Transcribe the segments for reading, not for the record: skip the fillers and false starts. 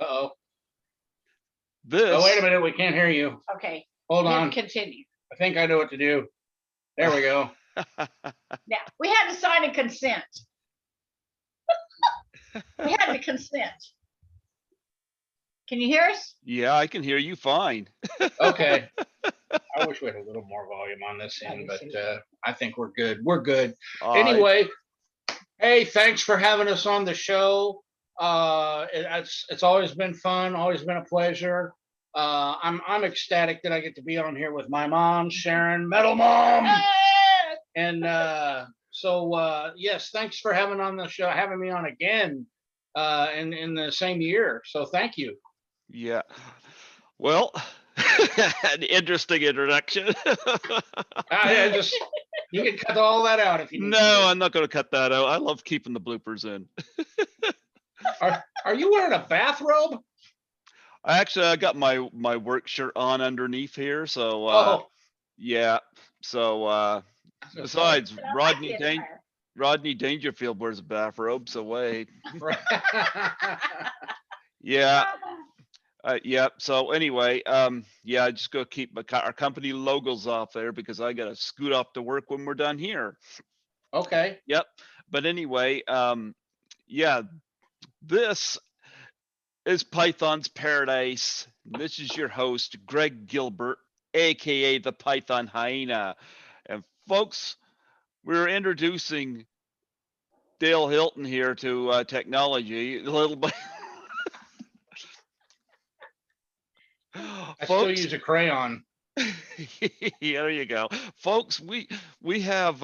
Uh-oh. This. Oh, wait a minute. We can't hear you. Okay. Hold on. Continue. I think I know what to do. There we go. Now, we had to sign a consent. We had to consent. Can you hear us? Yeah, I can hear you fine. Okay. I wish we had a little more volume on this end, but I think we're good. We're good. Anyway, hey, thanks for having us on the show. It's always been fun, always been a pleasure. I'm ecstatic that I get to be on here with my mom, Sharon, Metal Mom. And so yes, thanks for having me on again in the same year. So thank you. Yeah. Well, an interesting introduction. You can cut all that out if you need. No, I'm not going to cut that out. I love keeping the bloopers in. Are you wearing a bathrobe? I got my work shirt on underneath here, so yeah. So besides, Rodney Dangerfield wears a bathrobe, so wait. Yeah. Yeah. So anyway, yeah, I just go keep our company logos off there because I got to scoot off to work when we're done here. Okay. Yep. But anyway, yeah, this is Python's Paradise. This is your host, Greg Gilbert, aka the Python Hyena. And folks, we're introducing Dale Hilton here to technology a little bit. I still use a crayon. There you go, folks. We have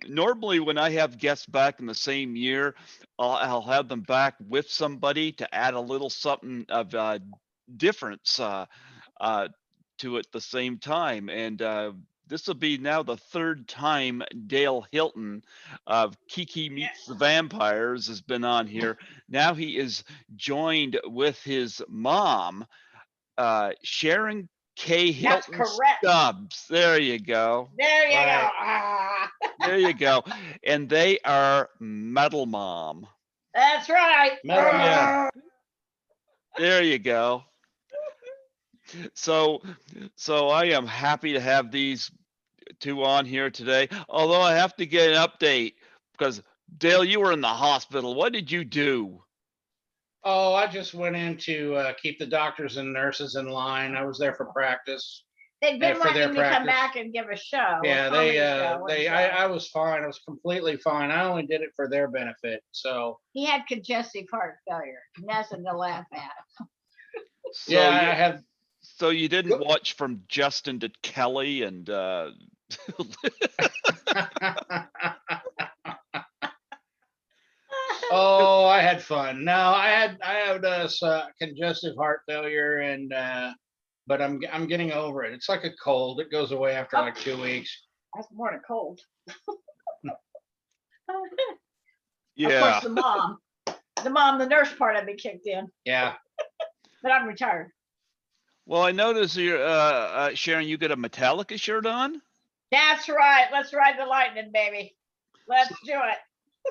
normally when I have guests back in the same year, I'll have them back with somebody to add a little something of difference to it at the same time. And this will be now the third time Dale Hilton of Kiki Meets the Vampires has been on here. Now he is joined with his mom, Sharon Kay Hilton Tubbs. There you go. There you go. Ah. There you go. And they are Metal Mom. That's right. Yeah. There you go. So I am happy to have these two on here today. Although I have to get an update because Dale, you were in the hospital. What did you do? Oh, I just went in to keep the doctors and nurses in line. I was there for practice. They've been wanting to come back and give a show. Yeah, I was fine. I was completely fine. I only did it for their benefit. So he had congestive heart failure. Nothing to laugh at. So yeah, I have. So you didn't watch from Justin to Kelly and. Oh, I had fun. No, I had congestive heart failure, and but I'm getting over it. It's like a cold. It goes away after like 2 weeks. That's more than a cold. Yeah. Of course, the nurse part of me kicked in. Yeah. But I'm retired. Well, I noticed you're Sharon. You got a Metallica shirt on. That's right. Let's ride the lightning, baby. Let's do it.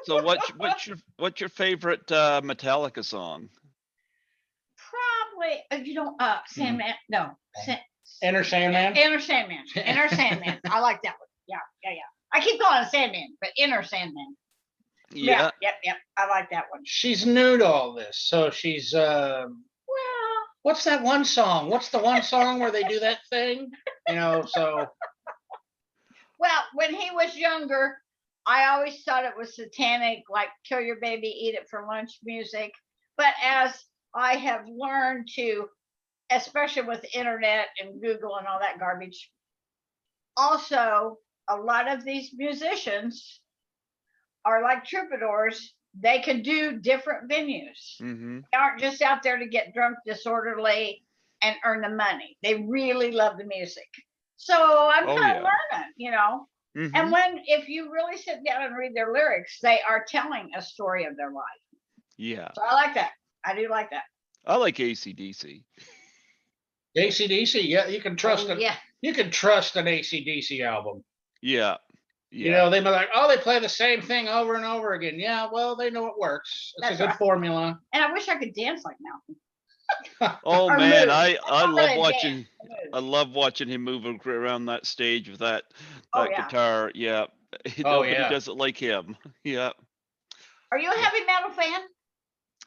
So what's your favorite Metallica song? Probably Sandman. No, Enter Sandman. Enter Sandman. Enter Sandman. I like that one. Yeah. I keep calling it Sandman, but Enter Sandman. Yeah. Yep. I like that one. She's new to all this, so she's well. What's that one song? What's the one song where they do that thing? So. Well, when he was younger, I always thought it was satanic, like kill your baby, eat it for lunch music. But as I have learned to, especially with the internet and Google and all that garbage, also a lot of these musicians are like troubadours. They can do different venues. Mm-hmm. They aren't just out there to get drunk disorderly and earn the money. They really love the music. So I'm kind of learning, Mm-hmm. And if you really sit down and read their lyrics, they are telling a story of their life. Yeah. So I like that. I do like that. I like AC/DC. AC/DC, yeah, you can trust it. Yeah. You can trust an AC/DC album. Yeah. You know, they be like, oh, they play the same thing over and over again. Yeah, well, they know it works. It's a good formula. And I wish I could dance like Malcolm. Oh Or man, move. I Not love really watching. dance, move. I love watching him move around that stage with that Oh, yeah. guitar. Yeah, Oh, nobody yeah. does it like him. Yeah. Are you a heavy metal fan?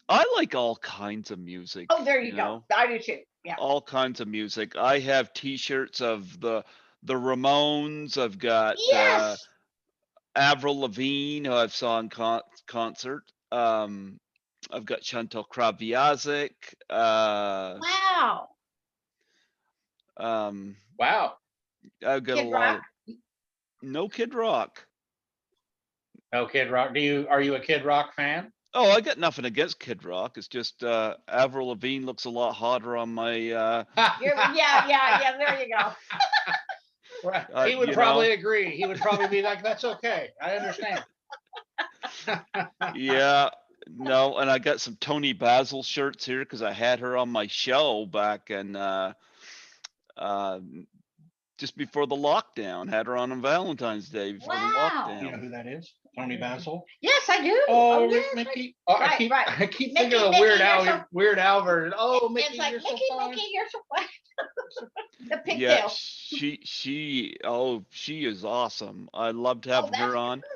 I like all kinds of music. Oh, there you go. know, I do too. Yeah. all kinds of music. I have T-shirts of the Ramones. I've got Yes. Avril Lavigne, who I've saw in concert. I've got Chantal Kraviazik. Wow. Wow. I've got Kid a lot. Rock? No Kid Rock. No Kid Rock. Are you a Kid Rock fan? Oh, I got nothing against Kid Rock. It's just Avril Lavigne looks a lot hotter on my. Yeah. There you go. Right. He would probably agree. He would probably be like, "That's okay. I understand." Yeah. No, and I got some Tony Basil shirts here because I had her on my show back in just before the lockdown. Had her on Valentine's Day before the lockdown. You know who that is? Tony Basil. Yes, I do. Oh, yes, Mickey. right. Oh, I keep thinking of Weird Al version. Oh, Mickey, it's like you're Mickey, so fine. Mickey, you're so fine. The pigtail. Yeah, she is awesome. I loved having her on. Good.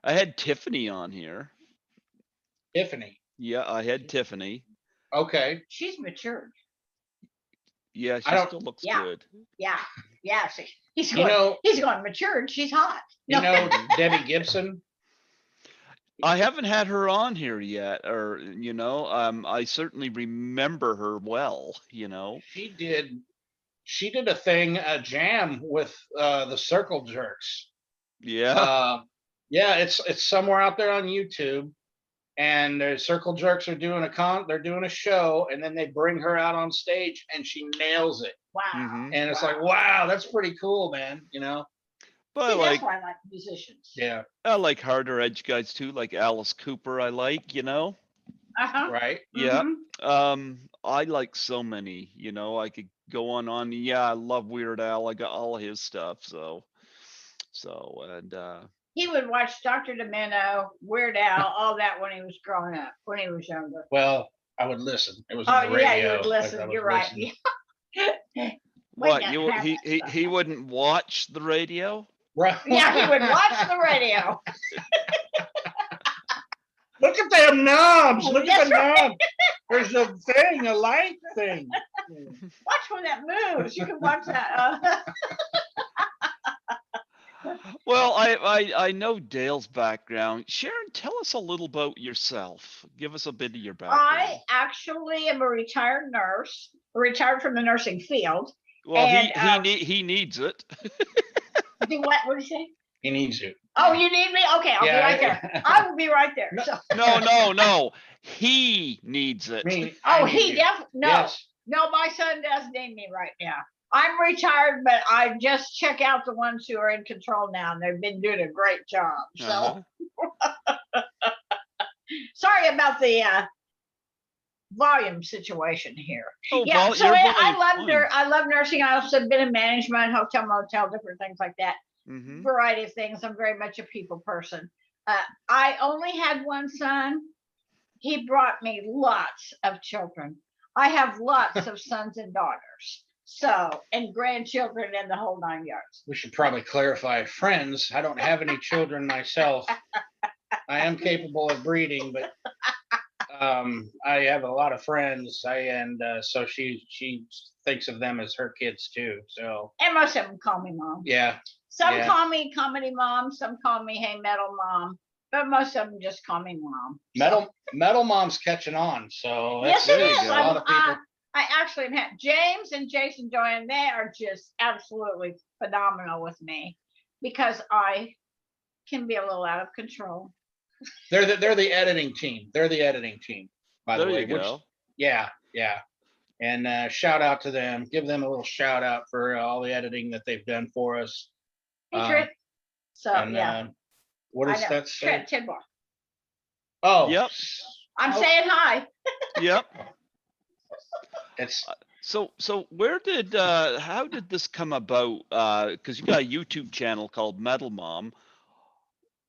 I had Tiffany on here. Tiffany. Yeah, I had Tiffany. Okay. She's matured. Yeah, she still looks good. Yeah. He's going matured. She's hot. You know Debbie Gibson? I haven't had her on here yet, or I certainly remember her well. She did a jam with the Circle Jerks. Yeah. Yeah, it's somewhere out there on YouTube, and the Circle Jerks are doing they're doing a show, and then they bring her out on stage, and she nails it. Wow. Mm-hmm. And it's like, wow, that's pretty cool, man. But that's why I like musicians. Yeah. I like harder edge guys too, like Alice Cooper. I like, Uh-huh. Right. Yeah. Mm-hmm. I like so many. I could go on. Yeah, I love Weird Al. I got all his stuff. And he would watch Dr. Demento, Weird Al, all that when he was growing up, when he was younger. Well, I would listen. It was on the radio. Yeah, you would listen. You're right. What he wouldn't watch the radio? Right. Yeah, he would watch the radio. Look at them knobs. Look at the knobs. There's a light thing. Watch when that moves. You can watch that. Well, I know Dale's background. Sharon, tell us a little about yourself. Give us a bit of your background. I actually am a retired nurse, retired from the nursing field. Well, he needs it. Do what? What did you say? He needs you. Oh, you need me? Okay, I'll be right there. I will be right there. So. No. He needs it. He definitely no. My son does need me right now. I'm retired, but I just check out the ones who are in control now, and they've been doing a great job. So, sorry about the volume situation here. Oh, yeah, so I love nursing. I also been in management, hotel, motel, different things like that. Mm-hmm. Variety of things. I'm very much a people person. I only had one son. He brought me lots of children. I have lots of sons and daughters. So, and grandchildren and the whole 9 yards. We should probably clarify friends. I don't have any children myself. I am capable of breeding, but I have a lot of friends. So she thinks of them as her kids too. So. And most of them call me mom. Yeah. Some call me comedy mom. Some call me hey metal mom. But most of them just call me mom. Metal mom's catching on. So yes, it is. A lot of people. I actually have James and Jason Joanne. They are just absolutely phenomenal with me because I can be a little out of control. They're the editing team. They're the editing team, by the way. There you go. Yeah. And shout out to them. Give them a little shout out for all the editing that they've done for us. Hey, Trent. So what is that? Trent Tidwell. Oh. Yep. I'm saying hi. Yep. It's so how did this come about? Because you got a YouTube channel called Metal Mom.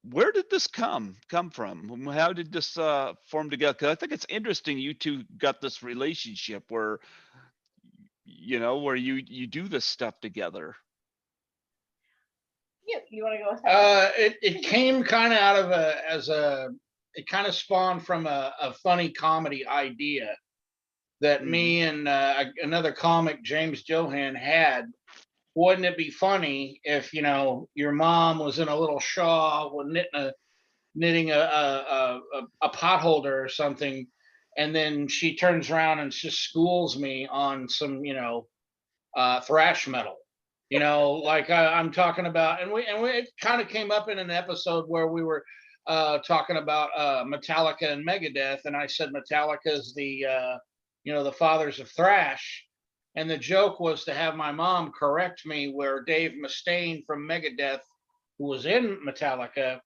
where did this come from? How did this form together? Because I think it's interesting you two got this relationship where, where you do this stuff together. You want to go with that? It came kind of out of it kind of spawned from a funny comedy idea that me and another comic, James Johan, had. Wouldn't it be funny if your mom was in a little shawl knitting a potholder or something, and then she turns around and just schools me on some thrash metal, like I'm talking about, and it kind of came up in an episode where we were talking about Metallica and Megadeth, and I said Metallica is the fathers of thrash. And the joke was to have my mom correct me where Dave Mustaine from Megadeth, who was in Metallica,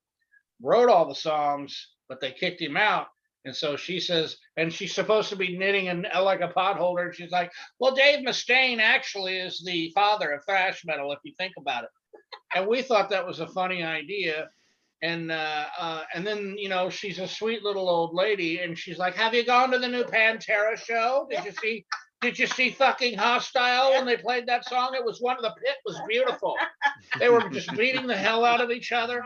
wrote all the songs, but they kicked him out. And so she says, and she's supposed to be knitting like a potholder. And she's like, well, Dave Mustaine actually is the father of thrash metal, if you think about it. And we thought that was a funny idea. And then, she's a sweet little old lady. And she's like, have you gone to the new Pantera show? Did you see fucking Hostile when they played that song? It was one of the pit was beautiful. They were just beating the hell out of each other.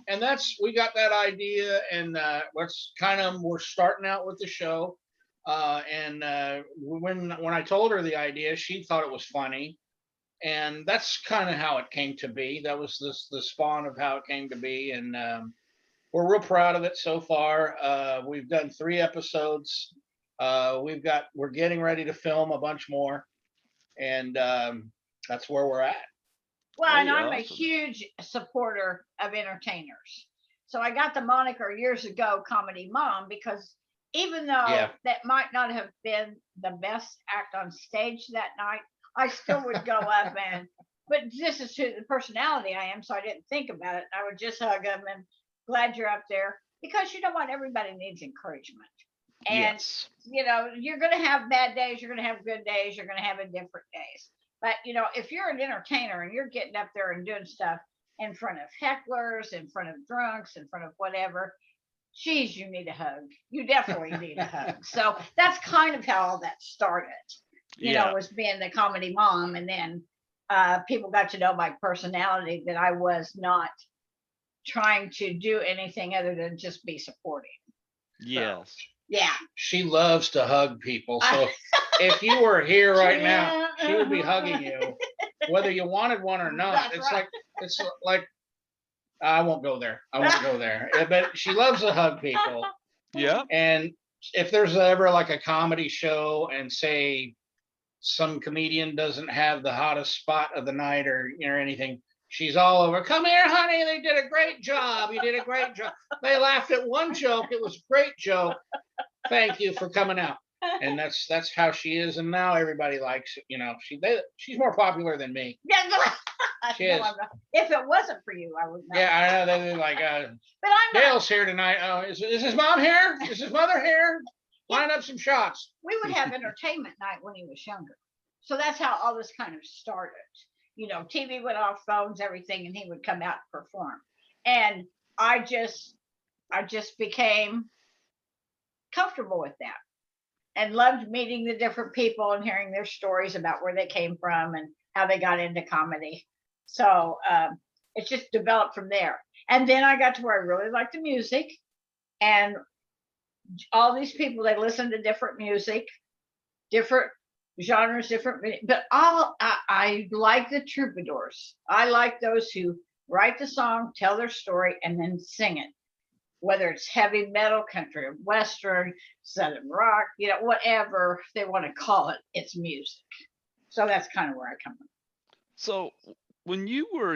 And we got that idea, and we're starting out with the show. And when I told her the idea, she thought it was funny. And that's kind of how it came to be. That was the spawn of how it came to be. And we're real proud of it so far. We've done 3 episodes. We're getting ready to film a bunch more, and that's where we're at. Well, and I'm a huge supporter of entertainers. So I got the moniker years ago, Comedy Mom, because even though that might not have been the best act on stage that night, I still would go up but this is who the personality I am, so I didn't think about it. I would just hug them and glad you're up there, because you know what? Everybody needs encouragement. And, you're going to have bad days. You're going to have good days. You're going to have indifferent days. But, if you're an entertainer and you're getting up there and doing stuff in front of hecklers, in front of drunks, in front of whatever, geez, you need a hug. You definitely need a hug. So that's kind of how all that started, was being the Comedy Mom. And then people got to know my personality, that I was not trying to do anything other than just be supporting. Yes. So, yeah. She loves to hug people. So if you were here right now, she would be hugging you, whether you wanted one or not. It's like I won't go there. But she loves to hug people. Yeah. And if there's ever like a comedy show and say some comedian doesn't have the hottest spot of the night or anything, she's all over. Come here, honey. They did a great job. You did a great job. They laughed at one joke. It was a great joke. Thank you for coming out. And that's how she is. And now everybody likes it. She's more popular than me. She is. If it wasn't for you, I would not. Yeah, I know. They're like, but I'm Dale's here tonight. Oh, is his mom here? Is his mother here? Line up some shots. We would have entertainment night when he was younger. So that's how all this kind of started. TV went off, phones, everything, and he would come out and perform. And I just became comfortable with that and loved meeting the different people and hearing their stories about where they came from and how they got into comedy. So it just developed from there. And then I got to where I really liked the music, and all these people, they listen to different music, different genres, but I like the troubadours. I like those who write the song, tell their story, and then sing it. Whether it's heavy metal, country, western, southern rock, whatever they want to call it, it's music. So that's kind of where I come from. So when you were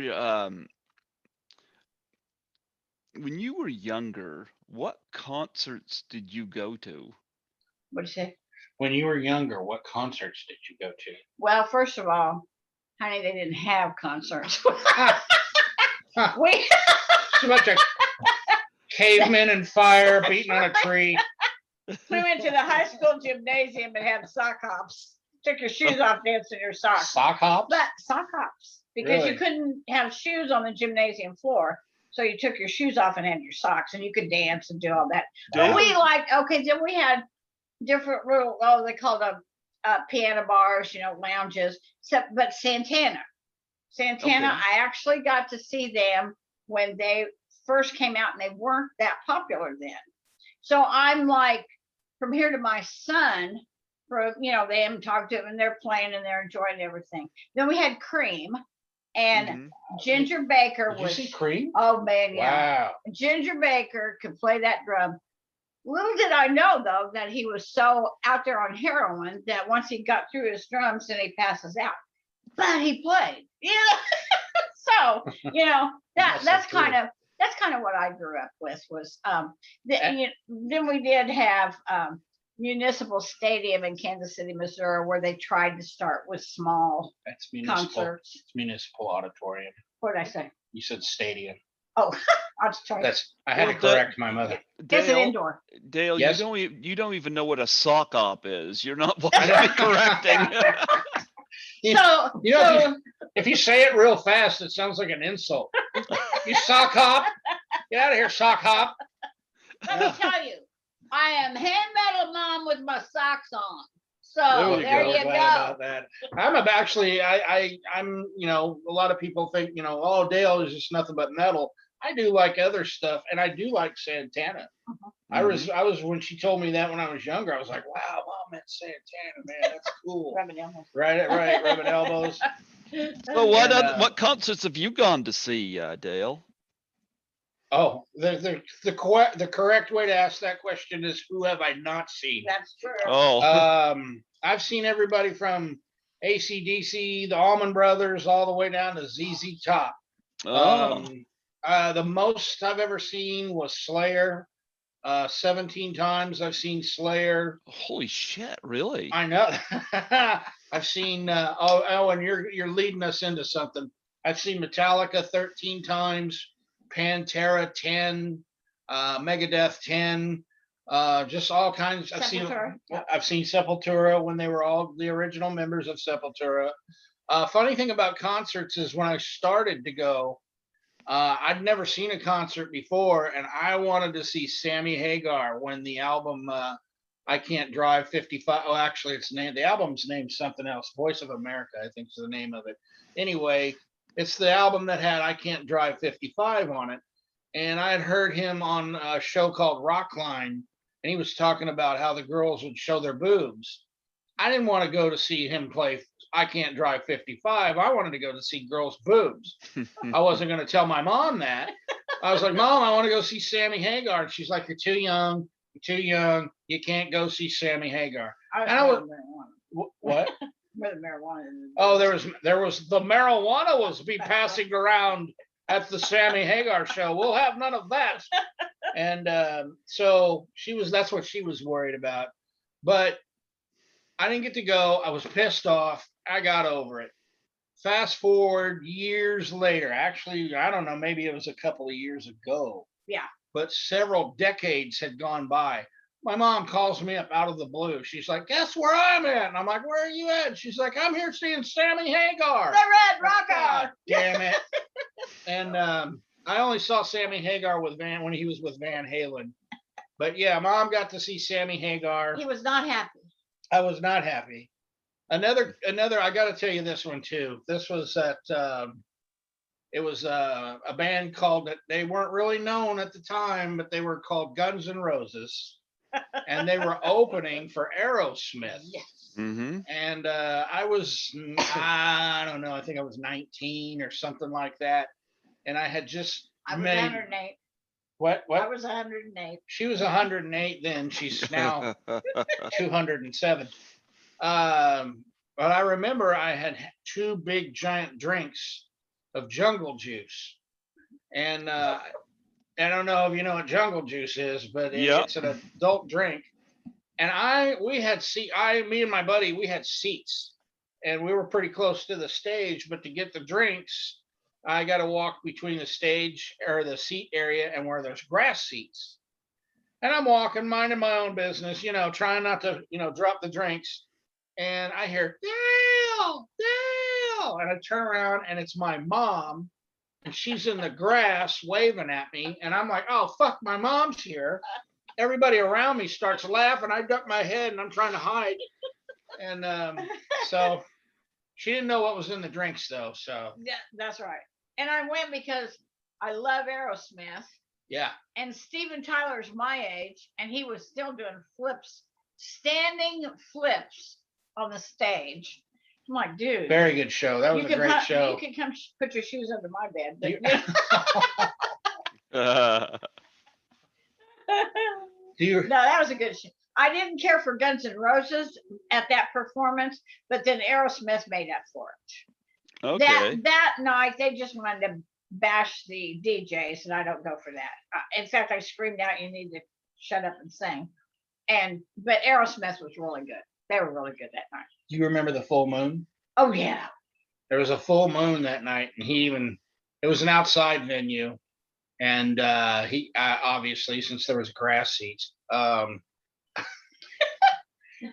younger, what concerts did you go to? What'd you say? When you were younger, what concerts did you go to? Well, first of all, honey, they didn't have concerts. Too much of cavemen and fire beating on a tree. We went to the high school gymnasium and had sock hops. Took your shoes off, dancing in your socks. Sock hops? But sock hops. Because Really? you couldn't have shoes on the gymnasium floor. So you took your shoes off and had your socks, and you could dance and do all that. Dale? But we okay, then we had different little, they called them piano bars, lounges. So, but Santana, Okay. I actually got to see them when they first came out, and they weren't that popular then. So I'm like, from here to my son, they haven't talked to him, and they're playing and they're enjoying everything. Then we had Cream, and Mhm. Ginger Baker Did you was. see Cream? Oh man, yeah. Wow. Ginger Baker could play that drum. Little did I know, though, that he was so out there on heroin that once he got through his drums, then he passes out. But he played, So that's cool. kind of what I grew up with was. Then we did have Municipal Stadium in Kansas City, Missouri, where they tried to start with small That's municipal. concerts. It's municipal auditorium. What did I say? You said stadium. Oh, auditorium. I had to correct my mother. It's an indoor. Dale, Yes? you don't even know what a sock op is. You're not correcting. If you say it real fast, it sounds like an insult. You sock hop. Get out of here, sock hop. Let me tell you, I am hand metal mom with my socks on. So there you Glad go. about that. I'm a lot of people think, oh, Dale is just nothing but metal. I do like other stuff, and I do like Santana. I was when she told me that when I was younger, I was like, wow, Mom, that's Santana, man, that's cool. Rubbing elbows. Right, rubbing elbows. So what concerts have you gone to see, Dale? Oh, the correct way to ask that question is, who have I not seen? That's true. Oh, I've seen everybody from AC/DC, the Allman Brothers, all the way down to ZZ Top. The most I've ever seen was Slayer. 17 times I've seen Slayer. Holy shit! Really? I know. I've seen. And you're leading us into something. I've seen Metallica 13 times, Pantera 10, Megadeth 10, just all kinds. I've seen Sepultura when they were all the original members of Sepultura. Funny thing about concerts is when I started to go, I'd never seen a concert before, and I wanted to see Sammy Hagar when the album I Can't Drive 55. Oh, actually, the album's named something else. Voice of America, I think is the name of it. Anyway, it's the album that had I Can't Drive 55 on it. And I had heard him on a show called Rockline, and he was talking about how the girls would show their boobs. I didn't want to go to see him play I Can't Drive 55. I wanted to go to see girls' boobs. I wasn't going to tell my mom that. I was like, Mom, I want to go see Sammy Hagar. And she's like, you're too young. You're too young. You can't go see Sammy Hagar. What? Where the marijuana is. Oh, there was the marijuana was be passing around at the Sammy Hagar show. We'll have none of that. And so that's what she was worried about. But I didn't get to go. I was pissed off. I got over it. Fast forward years later, actually, I don't know, maybe it was a couple of years ago. Yeah. But several decades had gone by. My mom calls me up out of the blue. She's like, guess where I'm at? And I'm like, where are you at? She's like, I'm here seeing Sammy Hagar. The Red Rocker. God damn it. And I only saw Sammy Hagar when he was with Van Halen. But yeah, Mom got to see Sammy Hagar. He was not happy. I was not happy. Another, I got to tell you this one too. This was it was a band called, they weren't really known at the time, but they were called Guns N' Roses. And they were opening for Aerosmith. Yes. Mm-hmm. And I don't know, I think I was 19 or something like that. And I had just I was 108. What? I was 108. She was 108 then. She's now 207. But I remember I had 2 big giant drinks of jungle juice. And I don't know if you know what jungle juice is, but it's an adult drink. And me and my buddy, we had seats, and we were pretty close to the stage, but to get the drinks, I got to walk between the stage or the seat area and where there's grass seats. And I'm walking, minding my own business, trying not to, drop the drinks. And I hear, Dale, Dale. And I turn around, and it's my mom and she's in the grass waving at me, and I'm like, oh fuck, my mom's here. Everybody around me starts laughing. I duck my head and I'm trying to hide. And so she didn't know what was in the drinks though. So Yeah, that's right. And I went because I love Aerosmith. yeah. And Steven Tyler's my age, and he was still doing flips, standing flips on the stage. I'm like, dude. Very good show. That was a great show. You can come put your shoes under my bed. But, no, that was a good show. I didn't care for Guns N' Roses at that performance, but then Aerosmith made up for it. Okay. That night, they just wanted to bash the DJs, and I don't go for that. In fact, I screamed out, "You need to shut up and sing." But Aerosmith was really good. They were really good that night. Do you remember the full moon? Oh yeah. There was a full moon that night, and it was an outside venue, and he obviously, since there was grass seats,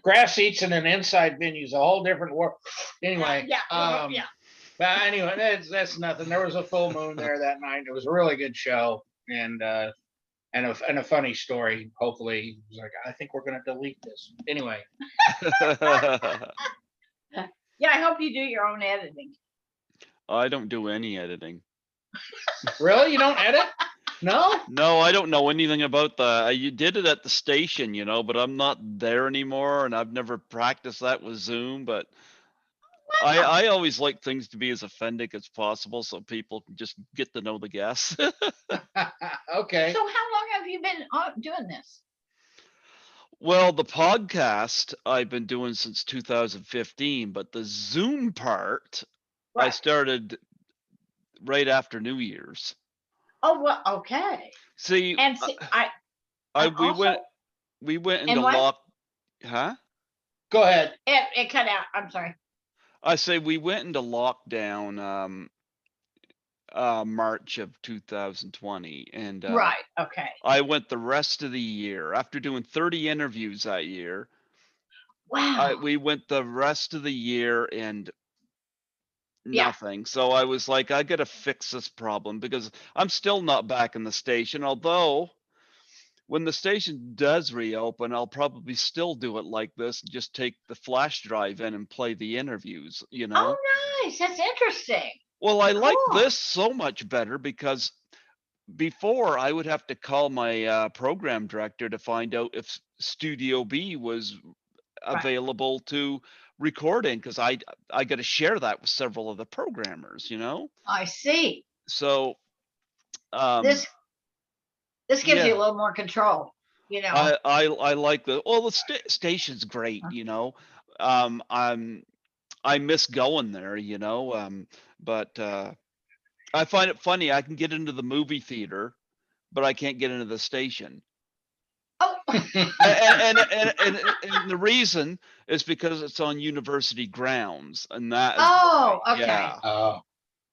grass seats in an inside venue is a whole different world. Anyway, yeah. But anyway, that's nothing. There was a full moon there that night. It was a really good show, and a funny story. Hopefully, he was like, I think we're gonna delete this. Anyway. Yeah, I hope you do your own editing. I don't do any editing. Really? You don't edit? No? No, I don't know anything about that. You did it at the station, but I'm not there anymore, and I've never practiced that with Zoom. But I always like things to be as authentic as possible, so people can just get to know the guests. Okay. So how long have you been doing this? Well, the podcast I've been doing since 2015, but the Zoom part I started right after New Year's. Oh well, okay. See, And we went into lock. Huh? Go ahead. It cut out. I'm sorry. I say we went into lockdown March of 2020, and right. Okay. I went the rest of the year after doing 30 interviews that year. Wow. We went the rest of the year and nothing. Yeah. So I was like, I got to fix this problem because I'm still not back in the station. Although when the station does reopen, I'll probably still do it like this and just take the flash drive in and play the interviews, Oh, nice. That's interesting. Well, I like this so much better because before I would have to call my program director to find out if Studio B was available to record in, because I got to share that with several of the programmers, I see. So this gives you a little more control, I like the station's great, I miss going there, but I find it funny. I can get into the movie theater, but I can't get into the station. Oh. and the reason is because it's on university grounds, and that. Okay. Yeah. Oh.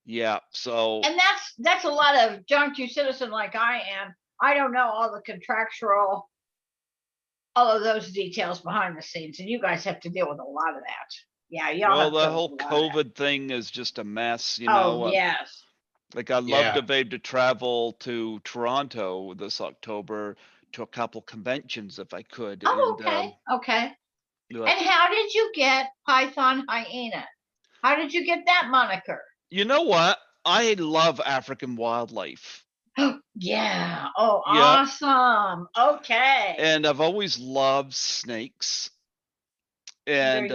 Yeah. So. And that's a lot of John Q. Citizen like I am. I don't know all the contractual, all of those details behind the scenes, and you guys have to deal with a lot of that. Yeah, well, the whole COVID thing is just a mess, Oh, yes. Like I'd love to be able to travel to Toronto this October to a couple conventions if I could. Oh, okay. Okay. And how did you get Python Hyena? How did you get that moniker? You know what? I love African wildlife. Yeah. Oh, awesome. Okay. And I've always loved snakes. And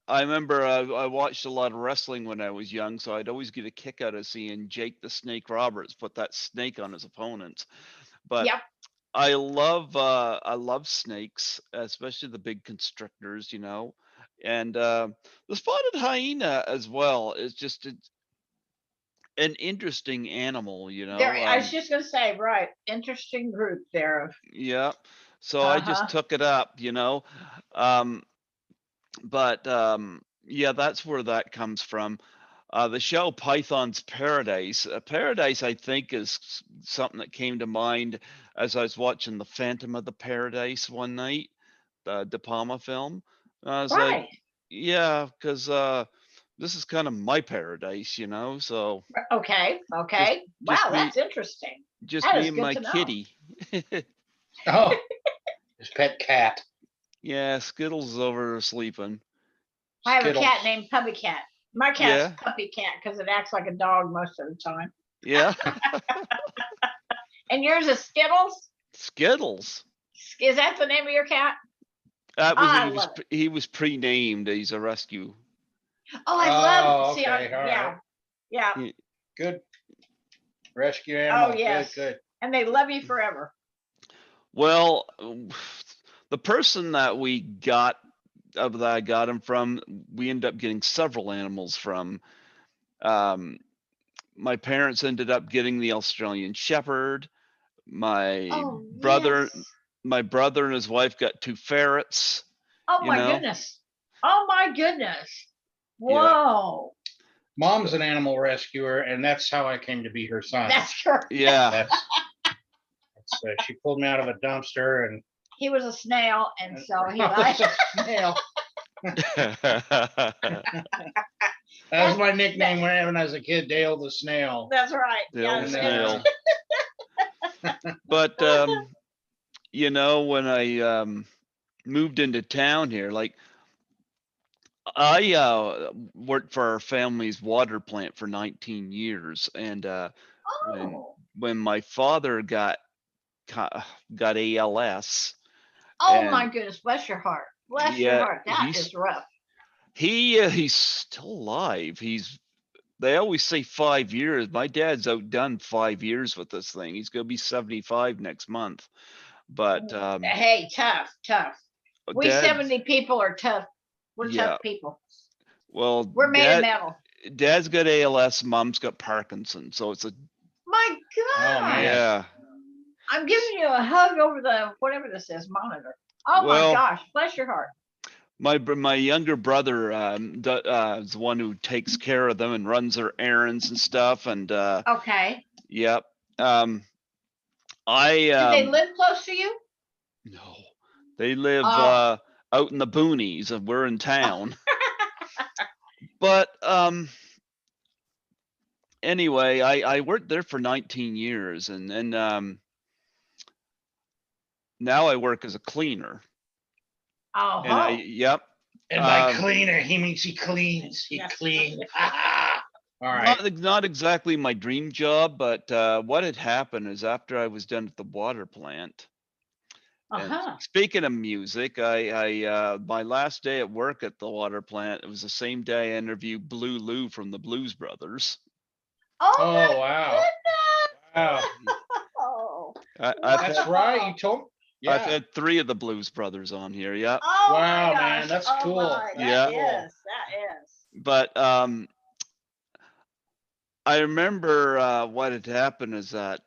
I remember I watched a lot of wrestling when I was young, so I'd always get a kick out of seeing Jake the Snake Roberts put that snake on his opponent. But I love snakes, especially the big constrictors, And the spotted hyena as well is just an interesting animal, I was just gonna say, right, interesting group there. Yeah. So I just took it up, But yeah, that's where that comes from. The show Python's Paradise. Paradise, I think, is something that came to mind as I was watching The Phantom of the Paradise one night, the De Palma film. I was like, yeah, because this is kind of my paradise, you know. So Okay. just Wow, just me that's interesting. just That me is and good my to know. kitty. Oh, his pet cat. Yeah, Skittles is over sleeping. I have a Skittles. cat named Puppy Cat. My cat's Yeah, Puppy Cat because it acts like a dog most of the time. yeah. And yours is Skittles? Skittles. Is that the name of your cat? That Oh, was I love it. he was pre-named. He's a rescue. Oh, I love. Oh, See, okay, all yeah, right. yeah. He- Good rescue animal. Oh, yes. Good. And they love you forever. Well, the person that we got that I got him from, we ended up getting several animals from. My parents ended up getting the Australian Shepherd. My Oh, brother, yes. my brother and his wife got 2 ferrets. Oh, You my know, goodness. Oh, my goodness. yeah, Whoa. Mom's an animal rescuer, and that's how I came to be her son. That's correct. yeah. That's she pulled me out of a dumpster, and He was a snail, and so he I liked. was a snail. That was my nickname when I was a kid, Dale the Snail. That's right. The Yeah, old And snail. But you know, when I moved into town here, like I worked for our family's water plant for 19 years, and when Oh. when my father got ALS, Oh my and goodness. Bless your heart. Bless your yeah, heart. That is rough. he's still alive. They always say 5 years. My dad's outdone 5 years with this thing. He's gonna be 75 next month. But Hey, tough. We dad, 70 people are tough. We're yeah, tough people. well, We're made of metal. dad's got ALS, mom's got Parkinson's, so it's a My Oh, gosh. man. yeah. I'm giving you a hug over the whatever this is, monitor. Oh my Well, gosh. Bless your heart. my younger brother is the one who takes care of them and runs their errands and stuff. And Okay. yep, Did they live close to you? no, they live Oh. out in the boonies, and we're in town. But anyway, I worked there for 19 years, and then now I work as a cleaner. Oh. And yep. And by cleaner, he means he cleans. He Yes. cleans. All right. Not exactly my dream job, but what had happened is after I was done at the water plant. And speaking of music, I my last day at work at the water plant, it was the same day I interviewed Blue Lou from the Blues Brothers. Oh, my Wow. goodness. Wow. Oh. That's right. You told. Yeah. I've had 3 of the Blues Brothers on here. Yeah. Oh, Wow, my gosh. man, that's cool. My. Yeah. That is. But I remember what had happened is that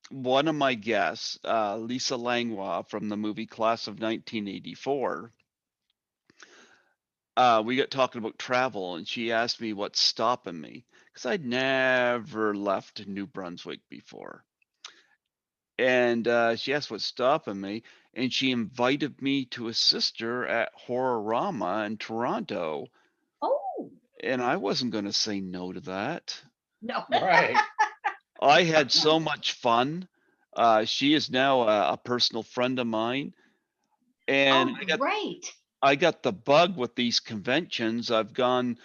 one of my guests, Lisa Langlois from the movie Class of 1984, we got talking about travel, and she asked me what's stopping me because I'd never left New Brunswick before. And she asked what's stopping me, and she invited me to assist her at Horrorama in Toronto. Oh. And I wasn't going to say no to that. No. Right. I had so much fun. She is now a personal friend of mine, and Great. I got the bug with these conventions. I've gone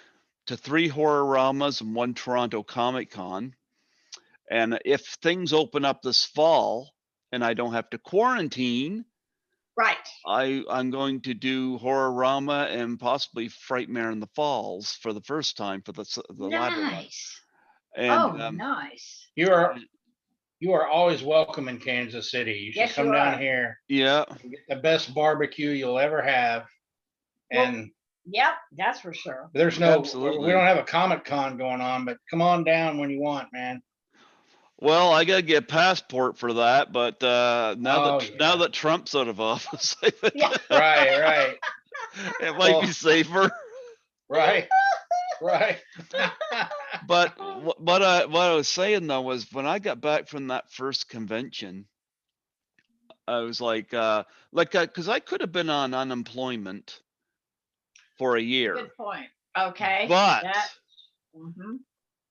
to 3 Horrorramas and 1 Toronto Comic Con, and if things open up this fall and I don't have to quarantine, right, I'm going to do Horrorama and possibly Frightmare in the Falls for the first time for the latter one. Nice. And Nice. You are always welcome in Kansas City. You should come down here. Yeah. And get the best barbecue you'll ever have. And yep, that's for sure. There's no, Absolutely. we don't have a Comic Con going on, but come on down when you want, man. Well, I gotta get a passport for that, but now that Trump's out of office, right, it might be safer. Right. But what I was saying though was when I got back from that first convention, I was like, because I could have been on unemployment for a year. Good point. Okay. But Mhm.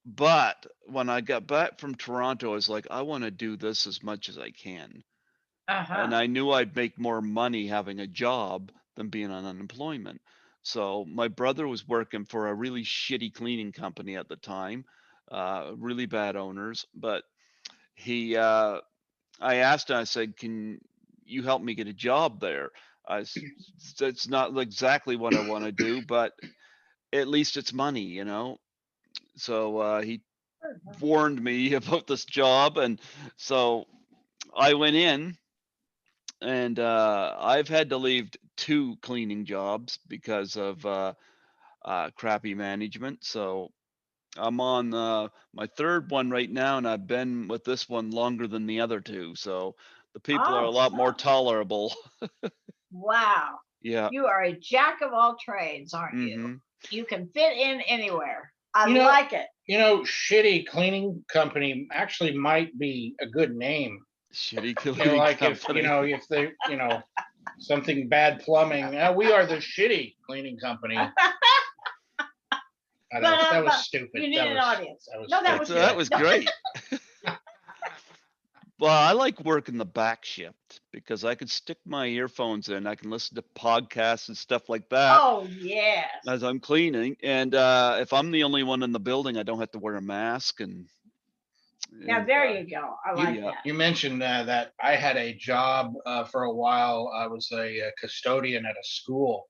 but when I got back from Toronto, I was like, I want to do this as much as I can. And Uh-huh. I knew I'd make more money having a job than being on unemployment. So my brother was working for a really shitty cleaning company at the time, really bad owners. But I asked him, I said, can you help me get a job there? It's not exactly what I want to do, but at least it's money, you know? So he warned me about this job. And so I went in, and I've had to leave 2 cleaning jobs because of crappy management. So I'm on my 3rd one right now, and I've been with this one longer than the other 2. So the people are a lot more tolerable. Wow. Yeah. You are a jack of all trades, aren't you? Mm-hmm. You can fit in anywhere. I You know- like it. Shitty cleaning company actually might be a good name. Shitty cleaning Like company. if they, something bad plumbing. We are the shitty cleaning company. I don't know. That was stupid. You need an audience. That That was great. Well, I like working the back shift because I can stick my earphones in. I can listen to podcasts and stuff like that. Oh, yes. As I'm cleaning. And if I'm the only one in the building, I don't have to wear a mask. Now, there you go. I like that. You mentioned that I had a job for a while. I was a custodian at a school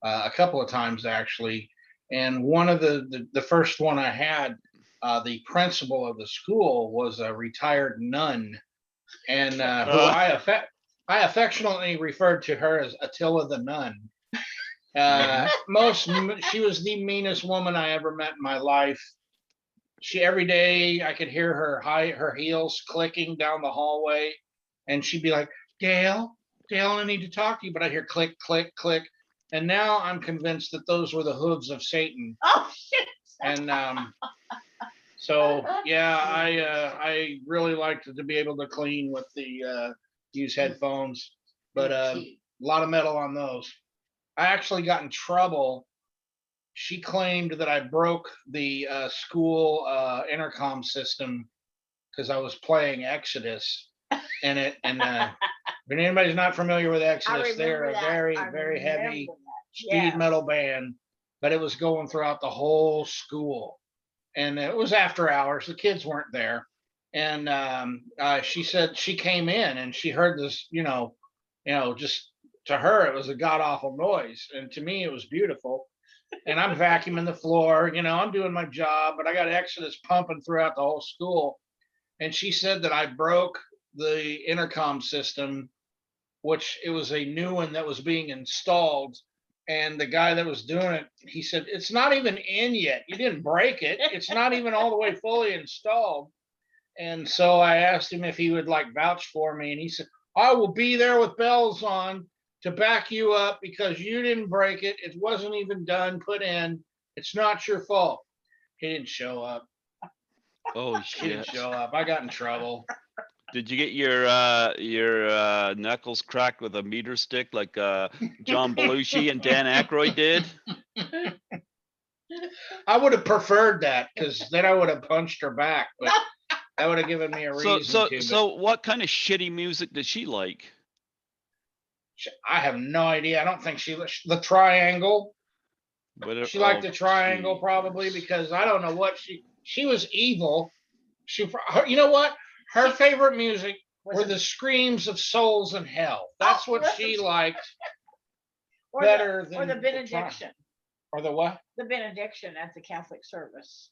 a couple of times, actually. And one of the first one I had, the principal of the school was a retired nun, and who I affectionately referred to her as Attila the Nun. She was the meanest woman I ever met in my life. Every day I could hear her heels clicking down the hallway, and she'd be like, Dale, I need to talk to you. But I hear click, click, click. And now I'm convinced that those were the hooves of Satan. Oh, shit. And so, yeah, I really liked to be able to clean with the use headphones, but a lot of metal on those. I actually got in trouble. She claimed that I broke the school intercom system because I was playing Exodus, and if anybody's not familiar with Exodus, they're a very, very heavy speed metal band, but it was going throughout the whole school, and it was after hours. The kids weren't there, and she said she came in and she heard this, just to her it was a god awful noise, and to me it was beautiful. And I'm vacuuming the floor, I'm doing my job, but I got Exodus pumping throughout the whole school. And she said that I broke the intercom system, which it was a new one that was being installed. And the guy that was doing it, he said, it's not even in yet. You didn't break it. It's not even all the way fully installed. And so I asked him if he would vouch for me. And he said, I will be there with bells on to back you up because you didn't break it. It wasn't even done, put in. It's not your fault. He didn't show up. Oh shit! He didn't show up. I got in trouble. Did you get your knuckles cracked with a meter stick like John Belushi and Dan Aykroyd did? I would have preferred that because then I would have punched her back, but that would have given me a reason to. So what kind of shitty music does she like? I have no idea. I don't think the Triangle. She liked the Triangle probably because I don't know what she was evil. You know what? Her favorite music were the screams of souls in hell. That's what she liked better than the benediction. Or the what? The benediction at the Catholic service.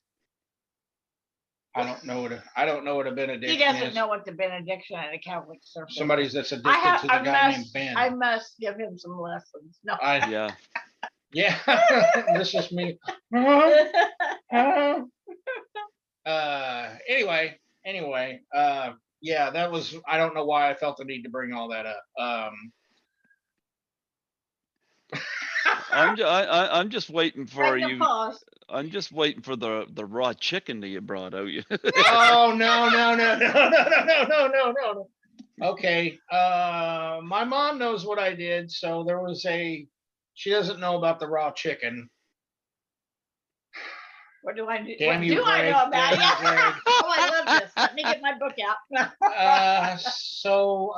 I don't know what a benediction is. He doesn't know what the benediction at a Catholic service. Somebody that's addicted to the guy named Ben. I must give him some lessons. No. Yeah. Yeah. This is me. Anyway. Yeah, that was. I don't know why I felt the need to bring all that up. I'm just waiting for you. Pause. I'm just waiting for the raw chicken that you brought out. Oh no. Okay. My mom knows what I did, so there was she doesn't know about the raw chicken. What do I do? Damn What you, do I Greg. know about Damn you, it? Greg. Oh, I love this. Let me get my book out. So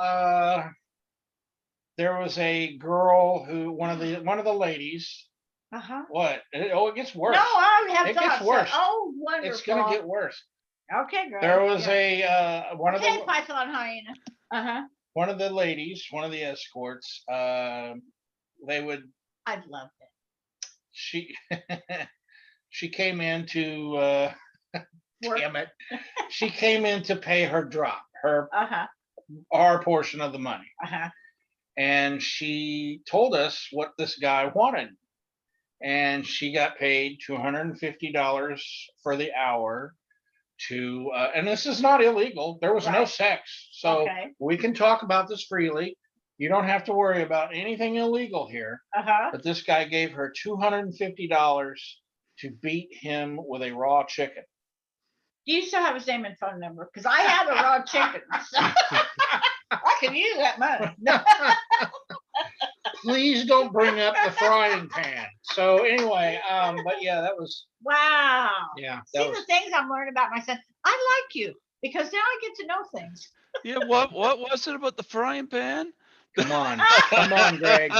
there was a girl who one of the ladies. Uh-huh. What? It gets worse. No, I have It thoughts. gets worse. Oh, wonderful. It's gonna get worse. Okay, great. There was one of the Python Hyena. Uh-huh. one of the ladies, one of the escorts. They would. I'd love it. She she came in to damn it. She came in to pay her drop, our portion of the money. And she told us what this guy wanted. And she got paid $250 for the hour to and this is not illegal. There was no sex. So we can talk about this freely. You don't have to worry about anything illegal here. But this guy gave her $250 to beat him with a raw chicken. Do you still have his name and phone number? Because I have a raw chicken. So I can use that money. Please don't bring up the frying pan. So anyway, but yeah, that was wow. Yeah. See the things I'm learning about myself. I like you because now I get to know things. Yeah, what was it about the frying pan? Come on, Greg.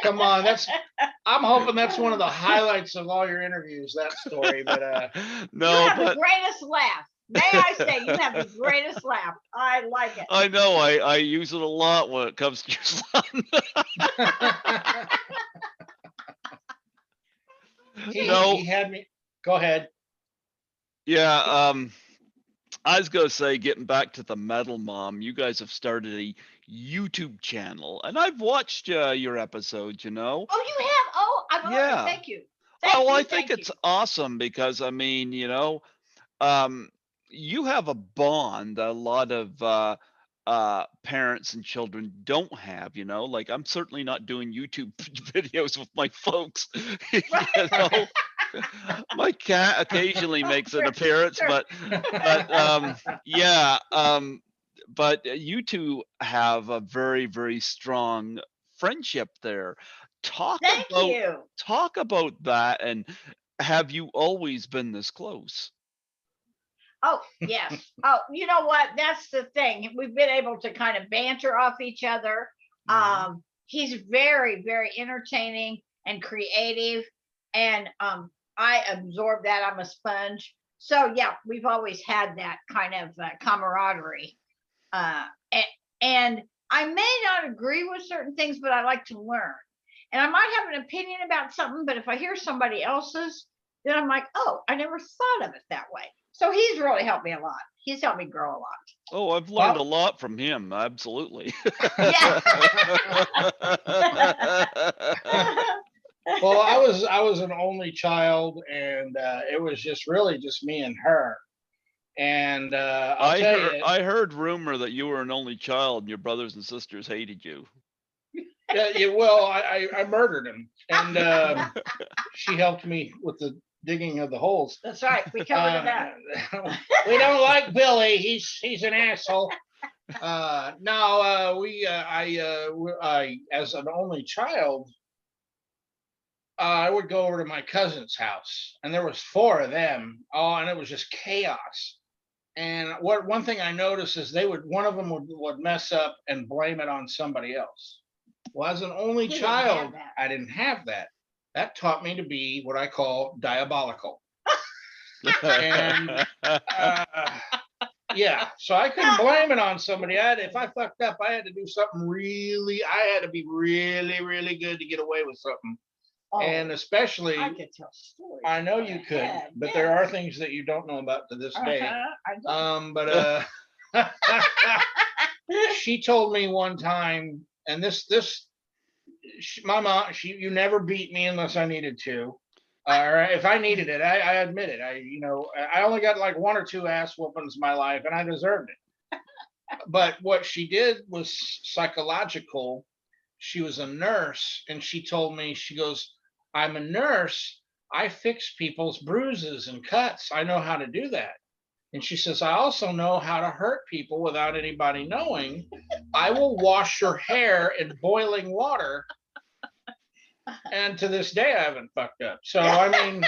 Come on, I'm hoping that's one of the highlights of all your interviews, that story. But no, you have the greatest laugh. May I say, you have the greatest laugh. I like it. I know. I use it a lot when it comes to your son. He had me. Go ahead. Yeah. I was gonna say, getting back to the Metal Mom, you guys have started a YouTube channel, and I've watched your episodes. Oh, you have? Oh, I love it. Thank you. I think it's awesome because I mean, you have a bond a lot of parents and children don't have. Like I'm certainly not doing YouTube videos with my folks. My cat occasionally makes an appearance, but yeah. But you two have a very, very strong friendship there. Talk about that, and have you always been this close? Oh, yes. Oh, you know what? That's the thing. We've been able to kind of banter off each other. He's very, very entertaining and creative, and I absorb that. I'm a sponge. So yeah, we've always had that kind of camaraderie. And I may not agree with certain things, but I like to learn. And I might have an opinion about something, but if I hear somebody else's, then I'm like, oh, I never thought of it that way. So he's really helped me a lot. He's helped me grow a lot. Oh, I've learned a lot from him. Absolutely. Yeah. Well, I was an only child, and it was just really just me and her. And I heard rumor that you were an only child and your brothers and sisters hated you. Yeah, well, I murdered him, and she helped me with the digging of the holes. That's right. We covered that. We don't like Billy. He's an asshole. No, I as an only child, I would go over to my cousin's house, and there was 4 of them. Oh, and it was just chaos. And one thing I noticed is one of them would mess up and blame it on somebody else. Well, as an only child, I didn't have that. That taught me to be what I call diabolical. And yeah, so I couldn't blame it on somebody. If I fucked up, I had to do something I had to be really, really good to get away with something. Oh, and especially, I could tell stories. I know you could, but there are things that you don't know about to this day. But she told me one time, and my mom, you never beat me unless I needed to, or if I needed it. I admit it. I only got like 1 or 2 ass whoopings in my life, and I deserved it. But what she did was psychological. She was a nurse, and she told me, she goes, I'm a nurse. I fix people's bruises and cuts. I know how to do that. And she says, I also know how to hurt people without anybody knowing. I will wash your hair in boiling water. And to this day, I haven't fucked up. So, I mean,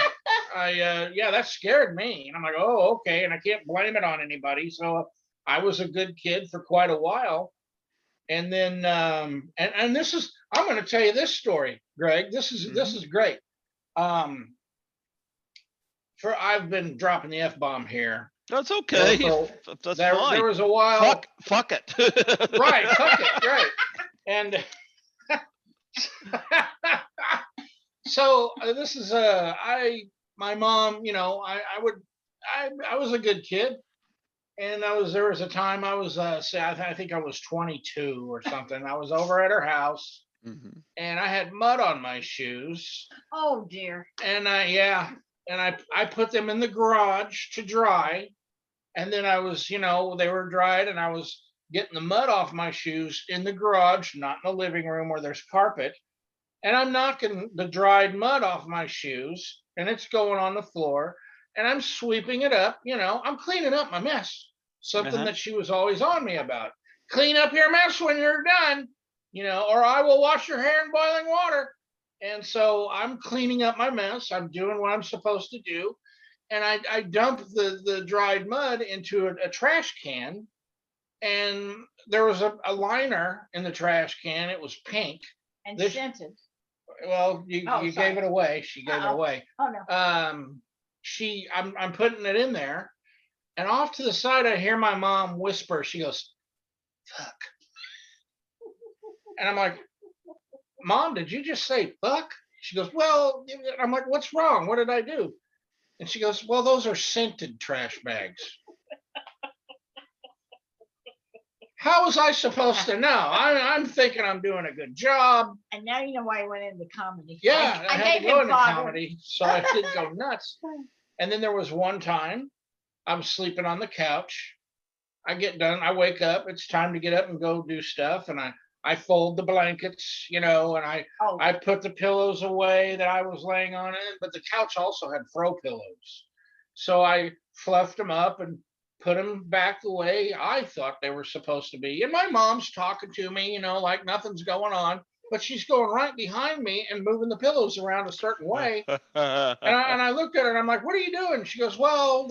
yeah, that scared me. And I'm like, oh, okay. And I can't blame it on anybody. So I was a good kid for quite a while. And then, and this is, I'm going to tell you this story, Greg. This is great. I've been dropping the F-bomb here. That's okay. That's fine. There was a while. Fuck it. Right. Fuck it. Right. And so this is my mom, you know, I was a good kid, and there was a time I was I think I was 22 or something. I was over at her house, and I had mud on my shoes. Oh dear. And I put them in the garage to dry, and then I was, you know, they were dried, and I was getting the mud off my shoes in the garage, not in the living room where there's carpet. And I'm knocking the dried mud off my shoes, and it's going on the floor, and I'm sweeping it up. You know, I'm cleaning up my mess, something that she was always on me about. Clean up your mess when you're done, you know, or I will wash your hair in boiling water. And so I'm cleaning up my mess. I'm doing what I'm supposed to do. And I dump the dried mud into a trash can, and there was a liner in the trash can. It was pink. And scented. Well, you gave it away. She gave it away. Oh no. I'm putting it in there, and off to the side I hear my mom whisper. She goes, "Fuck," and I'm like, "Mom, did you just say fuck?" She goes, "Well," I'm like, "What's wrong? What did I do?" And she goes, "Well, those are scented trash bags." How was I supposed to know? I'm thinking I'm doing a good job. And now you know why I went into comedy. Yeah, I had to go into fodder. comedy, so I didn't go nuts. And then there was one time I was sleeping on the couch. I get done, I wake up, it's time to get up and go do stuff. And I fold the blankets, you know, and I put the pillows away that I was laying on it, but the couch also had throw pillows. So I fluffed them up and put them back the way I thought they were supposed to be. And my mom's talking to me, you know, like nothing's going on, but she's going right behind me and moving the pillows around a certain way. and I looked at her and I'm like, "What are you doing?" She goes, "Well,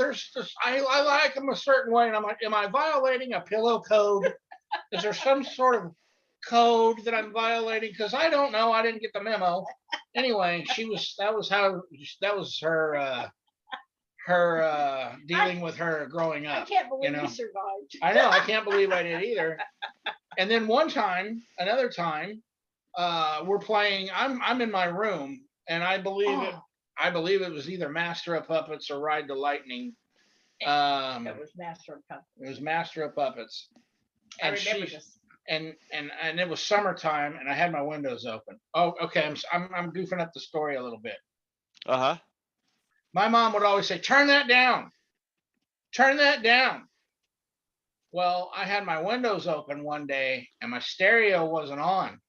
I like them a certain way." And I'm like, "Am I violating a pillow code? Is there some sort of code that I'm violating? Because I don't know. I didn't get the memo." Anyway, that was her dealing with her growing up. I can't believe you know? you survived. I know. I can't believe I did either. And then another time, we're playing. I'm in my room, and I believe it was either Master of Puppets or Ride the Lightning. It was Master of Puppets. It was Master of Puppets. And I remember this. And it was summertime, and I had my windows open. Oh, okay. I'm goofing up the story a little bit. My mom would always say, "Turn that down. Turn that down." Well, I had my windows open one day and my stereo wasn't on.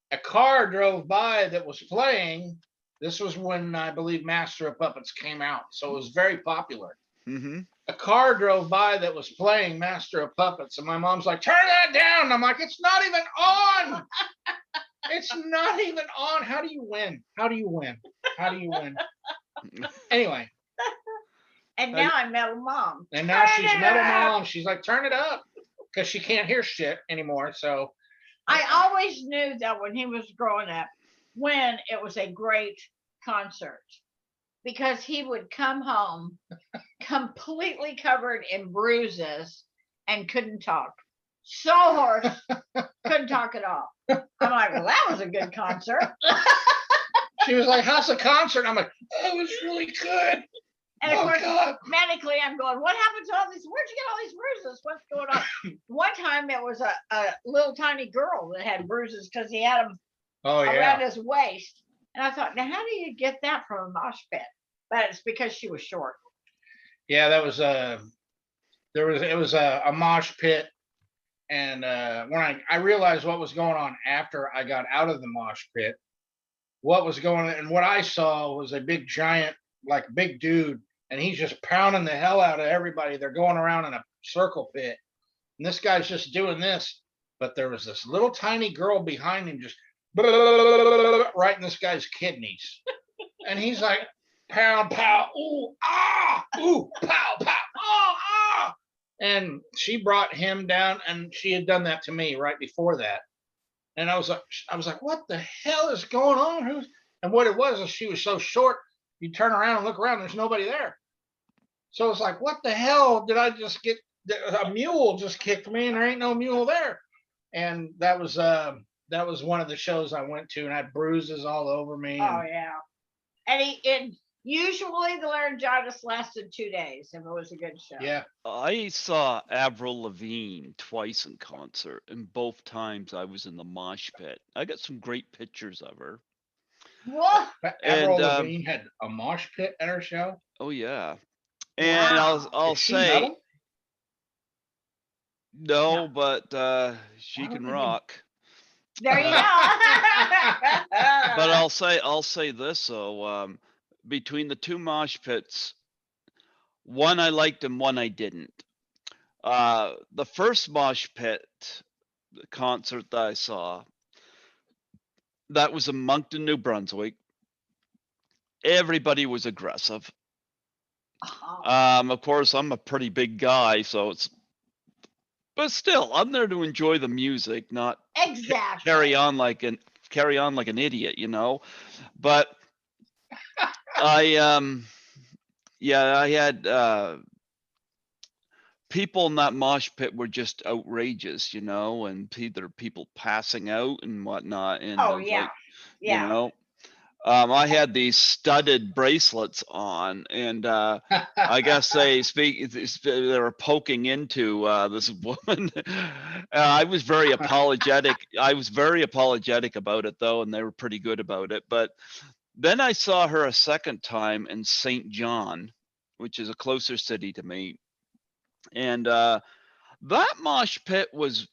A car drove by that was playing. This was when I believe Master of Puppets came out, so it was very popular. A car drove by that was playing Master of Puppets, and my mom's like, "Turn that down." And I'm like, "It's not even on. It's not even on. How do you win? How do you win? How do you win?" Anyway. And now I'm Metal Mom. And now she's Metal Mom. She's like, "Turn it up," because she can't hear shit anymore. So I always knew that when he was growing up, when it was a great concert, because he would come home completely covered in bruises and couldn't talk. So hoarse, couldn't talk at all. I'm like, "Well, that was a good concert." She was like, "How's the concert?" I'm like, "It was really good." And of course, medically, I'm going, "What happened to all these? Where'd you get all these bruises? What's going on?" One time, it was a little tiny girl that had bruises because he had them around his waist. And I thought, now, how do you get that from a mosh pit? But it's because she was short. Yeah, that was it was a mosh pit. And when I realized what was going on after I got out of the mosh pit, what was going on, and what I saw was a big giant, like big dude, and he's just pounding the hell out of everybody. They're going around in a circle pit, and this guy's just doing this, but there was this little tiny girl behind him just right in this guy's kidneys. And he's like, pow, pow, ooh, ah, ooh, pow, pow, oh, ah. And she brought him down, and she had done that to me right before that. And I was like, what the hell is going on? And what it was is she was so short, you turn around and look around, there's nobody there. So it's like, what the hell did I just get? A mule just kicked me, and there ain't no mule there. And that was one of the shows I went to, and I had bruises all over me. Oh yeah. And usually the laryngitis lasted 2 days if it was a good show. Yeah. I saw Avril Lavigne twice in concert, and both times I was in the mosh pit. I got some great pictures of her. What? Avril Lavigne had a mosh pit at her show. Oh yeah, and Wow. I'll Is she say metal? no, No. but she Why can would you- rock. There you go. But I'll say this though, between the two mosh pits, one I liked and one I didn't. The first mosh pit concert that I saw, that was in Moncton, New Brunswick. Everybody was aggressive. Of course, I'm a pretty big guy, but still, I'm there to enjoy the music, not Exactly. carry on like an idiot, you know. But I I had people in that mosh pit were just outrageous, you know, and there are people passing out and whatnot, and Oh I was yeah. like, Yeah. you know, I had these studded bracelets on, and I guess they were poking into this woman. I was very apologetic. I was very apologetic about it though, and they were pretty good about it. But then I saw her a second time in St. John, which is a closer city to me, and that mosh pit was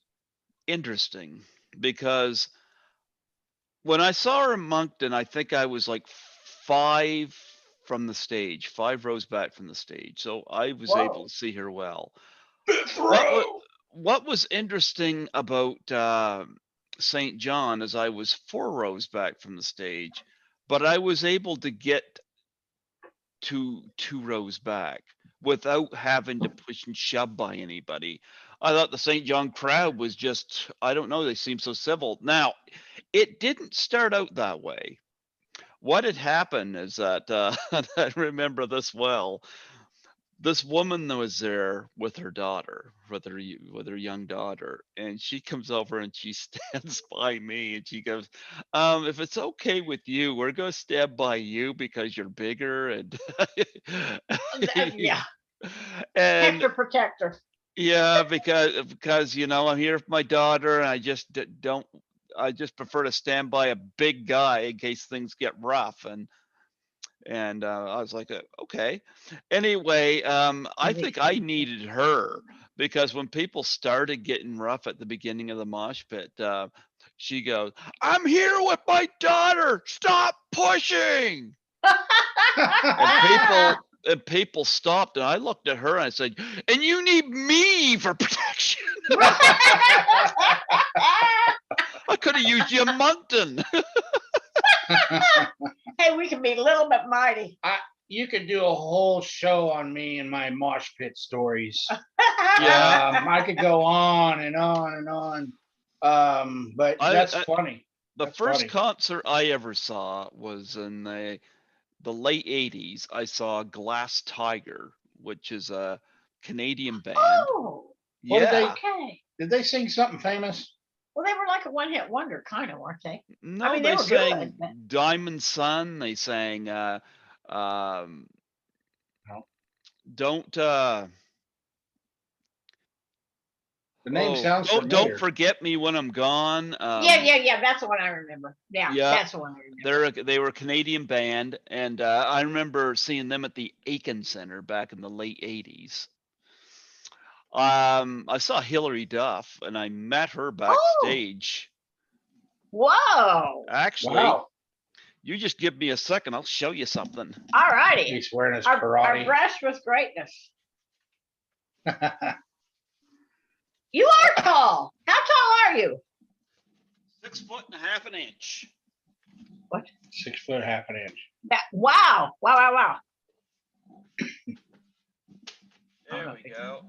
interesting because when I saw her in Moncton, I think I was like 5 rows back from the stage. So I was Whoa. able to see her well. Fifth What was, row. what was interesting about St. John is I was 4 rows back from the stage, but I was able to get to 2 rows back without having to push and shove by anybody. I thought the St. John crowd was just, I don't know, they seemed so civil. Now, it didn't start out that way. What had happened is that, I remember this well, this woman that was there with her daughter, with her young daughter, and she comes over and she stands by me and she goes, if it's okay with you, we're gonna stand by you because you're bigger and Yeah. and Hector protector. yeah, because you know, I'm here with my daughter and I just don't, I just prefer to stand by a big guy in case things get rough. And I was like, okay. Anyway, I think I needed her because when people started getting rough at the beginning of the mosh pit, she goes, "I'm here with my daughter. Stop pushing." And people stopped, and I looked at her and I said, "And you need me for protection." I could have used you in Moncton. Hey, we can be little but mighty. You could do a whole show on me and my mosh pit stories. Yeah. I could go on and on and on. But that's funny. The That's first funny. concert I ever saw was in the late 80s. I saw Glass Tiger, which is a Canadian band. Oh, What did they- okay. Did they sing something famous? Well, they were like a one-hit wonder, kind of, weren't they? No, I mean, they they were sang good, but- Diamond Sun. They sang No. Don't The name sounds familiar. don't forget me when I'm gone. Yeah. That's the one I remember. Yeah, that's the one I remember. They were a Canadian band, and I remember seeing them at the Aiken Center back in the late 80s. I saw Hilary Duff, and I met her backstage. Whoa. Actually, Wow. you just give me a second. I'll show you something. All righty. He's wearing his Our karate. breast with greatness. You are tall. How tall are you? 6'1.5 inches. 6 foot half an inch. Wow. There we go.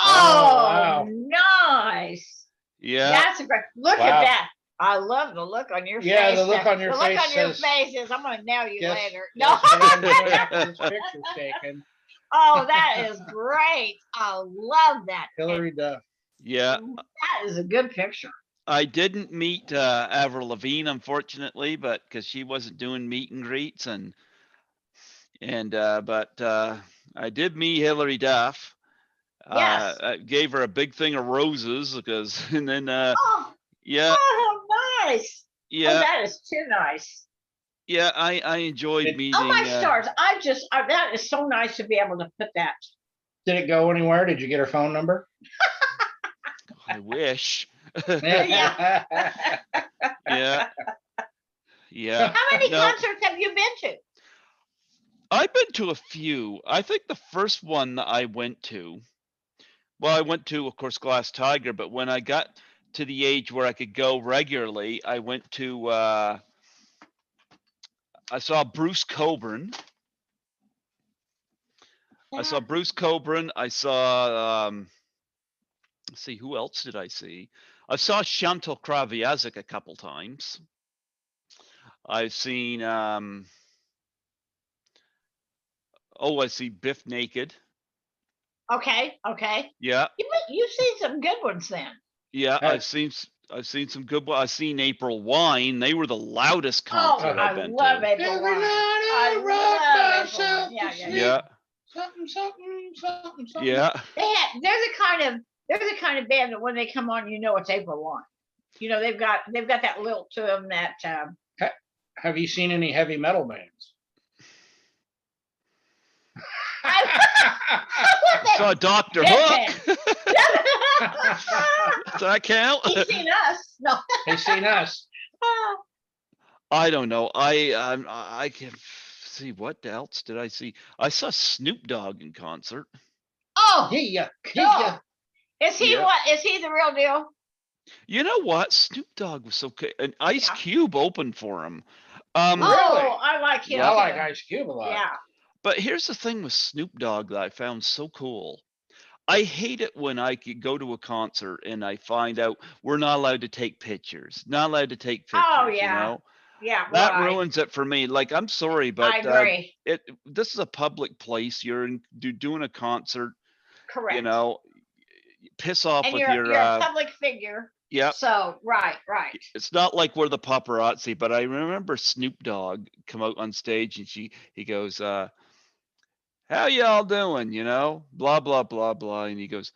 Oh, wow. nice. Yeah. That's a great look Wow. at that. I love the look on your face. Yeah, the look there. on your the face look on your says, face is I'm gonna nail you Guess, later. guess No. what I'm doing after this picture's taken. Oh, that is great. I love that. Hillary Duff. Yeah. That is a good picture. I didn't meet Avril Lavigne, unfortunately, but because she wasn't doing meet and greets, but I did meet Hillary Duff. Yes. I gave her a big thing of roses because, and then Oh, yeah, nice. Oh, yeah, that is too nice. yeah. I enjoyed meeting. Oh my stars! That is so nice to be able to put that. Did it go anywhere? Did you get her phone number? I wish. Yeah. Yeah. Yeah. How many No. concerts have you been to? I've been to a few. I think the first one that I went to, well, I went to, of course, Glass Tiger, but when I got to the age where I could go regularly, I went to, I saw Bruce Coburn. I saw Bruce Coburn. I saw, let's see, who else did I see? I saw Chantal Kraviazik a couple times. I've seen, I see Biff Naked. Okay. Yeah. You've seen some good ones then. Yeah, Hey. I've seen some good ones. I've seen April Wine. They were the loudest concert I I've been love to. April Every Wine. night I I rock love myself April Wine. to Yeah. Yeah, something. yeah. They're the kind of band that when they come on, you know it's April Wine. You know they've got that lilt to them that. Have you seen any heavy metal bands? I saw Dr. Hook. Does that count? He's seen us. No. He's seen us. I don't know. I can see what else did I see? I saw Snoop Dogg in concert. Oh, Yeah. cool. Is he Yeah. what? Is he the real deal? You know what? Snoop Dogg was so good. And Ice Cube opened for him. Really? Oh, I like him. I too. like Ice Cube a lot. Yeah. But here's the thing with Snoop Dogg that I found so cool. I hate it when I could go to a concert and I find out we're not allowed to take pictures. Not allowed to take pictures. Oh, You yeah. know? Yeah. That right. ruins it for me. Like, I'm sorry, but I agree. this is a public place. You're doing a concert. Correct. You know, piss off and with you're a public figure. Yeah. So right. It's not like we're the paparazzi, but I remember Snoop Dogg come out on stage and he goes, how y'all doing? You know, blah, blah, blah, blah. And he goes,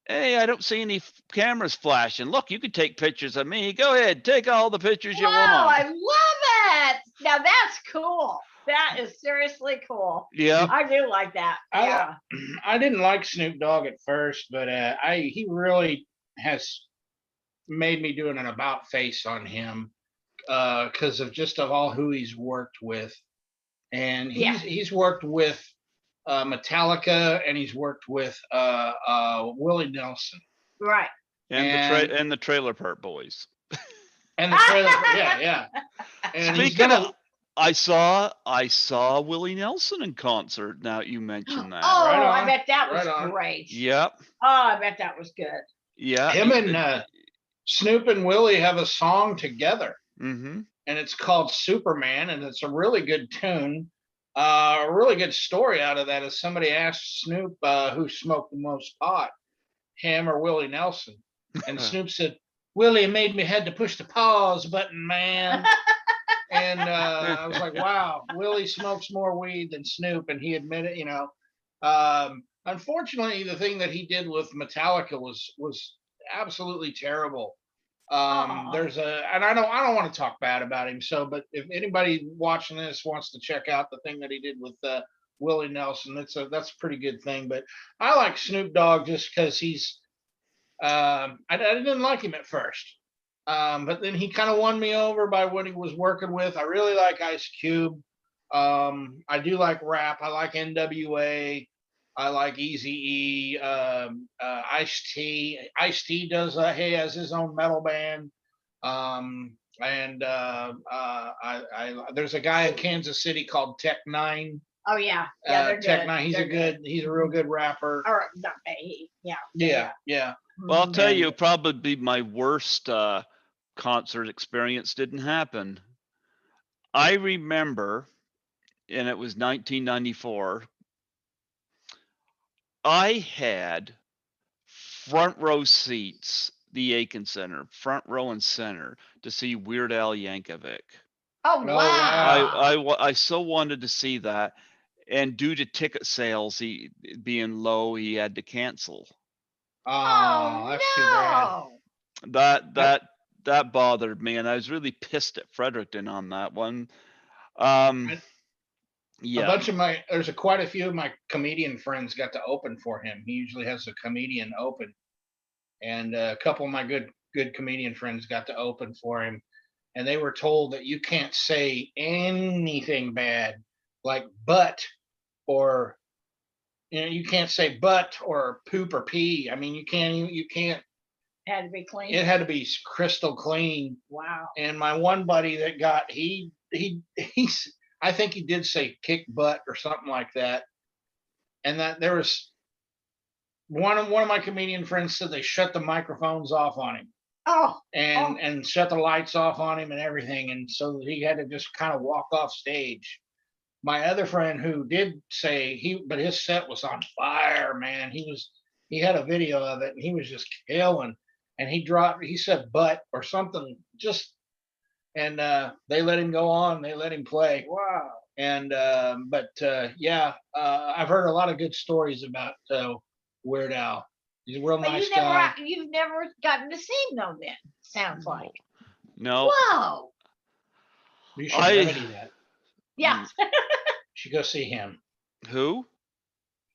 hey, I don't see any cameras flashing. Look, you can take pictures of me. Go ahead, take all the pictures you want. I love it. Now that's cool. That is seriously cool. Yeah. I do like that. Yeah. I didn't like Snoop Dogg at first, but he really has made me do an about face on him because of all who he's worked with. And he's worked with Metallica, and he's worked with Willie Nelson. Right. And the Trailer Park Boys. And the Trailer Park, yeah. And Speaking of, I saw Willie Nelson in concert. Now you mentioned that. Oh, right I bet that was great. Yep. Oh, I bet that was good. Yeah. Him and Snoop and Willie have a song together. Mm-hmm. And it's called Superman, and it's a really good tune. A really good story out of that is somebody asked Snoop who smoked the most pot, him or Willie Nelson. And Snoop said, Willie made me had to push the pause button, man. And I was like, wow, Willie smokes more weed than Snoop. And he admitted, you know, unfortunately, the thing that he did with Metallica was absolutely terrible. And I don't want to talk bad about him. So, but if anybody watching this wants to check out the thing that he did with Willie Nelson, that's a pretty good thing. But I like Snoop Dogg just because he's, I didn't like him at first. But then he kind of won me over by what he was working with. I really like Ice Cube. I do like rap. I like NWA. I like Easy E, Ice-T. Ice-T does he has his own metal band. And there's a guy in Kansas City called Tech Nine. Oh yeah, yeah, they're Tech good. Nine. He's a real good rapper. Or not Yeah. Well, I'll tell And- you, probably my worst concert experience didn't happen. I remember, and it was 1994. I had front row seats, the Aiken Center, front row and center, to see Weird Al Yankovic. Oh Oh, wow. wow. I so wanted to see that, and due to ticket sales he being low, he had to cancel. Oh, that's too bad. no. That bothered me, and I was really pissed at Fredericton on that one. A Yeah, bunch of quite a few of my comedian friends got to open for him. He usually has a comedian open, and a couple of my good comedian friends got to open for him, and they were told that you can't say anything bad, like but, or you can't say but or poop or pee. I mean, you can't. Had to be clean. It had to be crystal clean. Wow. And my one buddy that got he's I think he did say kick butt or something like that. And that there was one of my comedian friends said they shut the microphones off on him Oh. and shut the lights off on him and everything, and so he had to just kind of walk off stage. My other friend who did say but his set was on fire, man. He had a video of it and he was just killing. And he said butt or something, and they let him go on. They let him play. Wow. And I've heard a lot of good stories about Weird Al. He's a real But nice guy. you've never gotten to see him though. Then sounds like. no. Whoa. You should remedy that. Yeah. You should go see him. Who?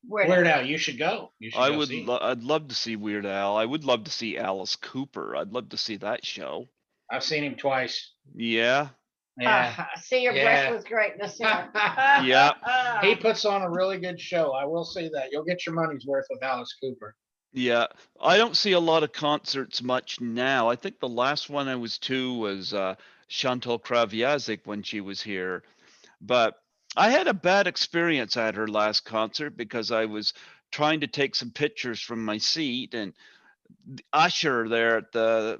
Weird Al. You should go. You should I go would. see him. I'd love to see Weird Al. I would love to see Alice Cooper. I'd love to see that show. I've seen him twice. Yeah. Yeah. See your Yeah. breakfast greatness here. Yeah. He puts on a really good show. I will say that. You'll get your money's worth with Alice Cooper. Yeah. I don't see a lot of concerts much now. I think the last one I was to was Chantal Kraviazik when she was here. But I had a bad experience at her last concert because I was trying to take some pictures from my seat, and the usher there at the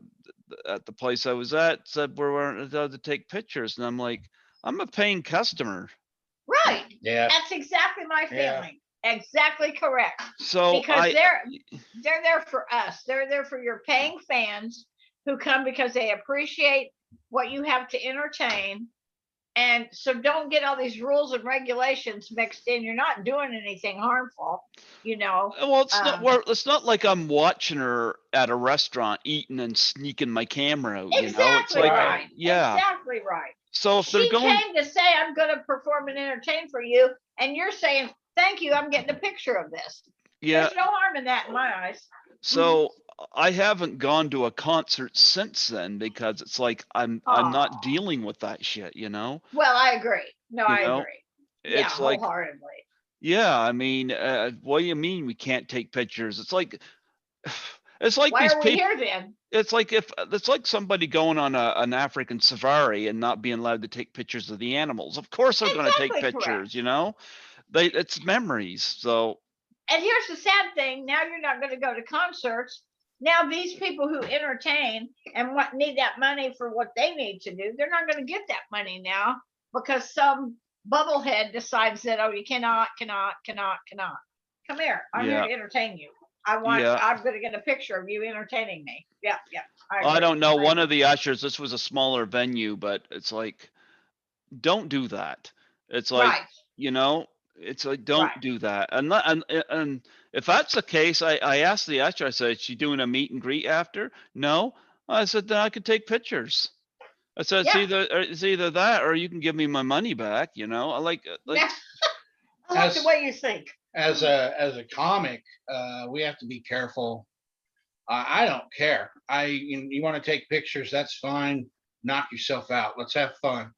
place I was at said we weren't allowed to take pictures, and I'm like, I'm a paying customer. Right. Yeah. That's exactly my Yeah. feeling. Exactly correct. So Because they're there for us. They're there for your paying fans who come because they appreciate what you have to entertain. And so don't get all these rules and regulations mixed in. You're not doing anything harmful, well, it's not like I'm watching her at a restaurant eating and sneaking my camera out. It's Exactly like, right. yeah. Exactly right. So if She they're going, came to say, I'm going to perform and entertain for you. And you're saying, thank you. I'm getting a picture of this. yeah. There's no harm in that in my eyes. So I haven't gone to a concert since then because it's like I'm not Aw. dealing with that shit, Well, I agree. No, You I know, agree. It's Yeah, like, wholeheartedly. yeah, I mean, what do you mean we can't take pictures? It's like Why these are we people. here then? It's like somebody going on an African safari and not being allowed to take pictures of the animals. Of course, they're going to take Exactly correct. pictures. It's memories. So And here's the sad thing. Now you're not going to go to concerts. Now these people who entertain and need that money for what they need to do, they're not going to get that money now because some bubblehead decides that, oh, you cannot. Come here. I'm here to entertain you. I'm going to get a picture of you entertaining me. Yeah. I don't know. One agree. of the ushers, this was a smaller venue, but it's like, don't do that. It's like, Right. it's like, don't Right. do that. And if that's the case, I asked the usher, I said, is she doing a meet and greet after? No. I said, then I could take pictures. I said, Yeah. it's either that or you can give me my money back. I like I like the way you think. As a comic, we have to be careful. I don't care. You want to take pictures, that's fine. Knock yourself out. Let's have fun.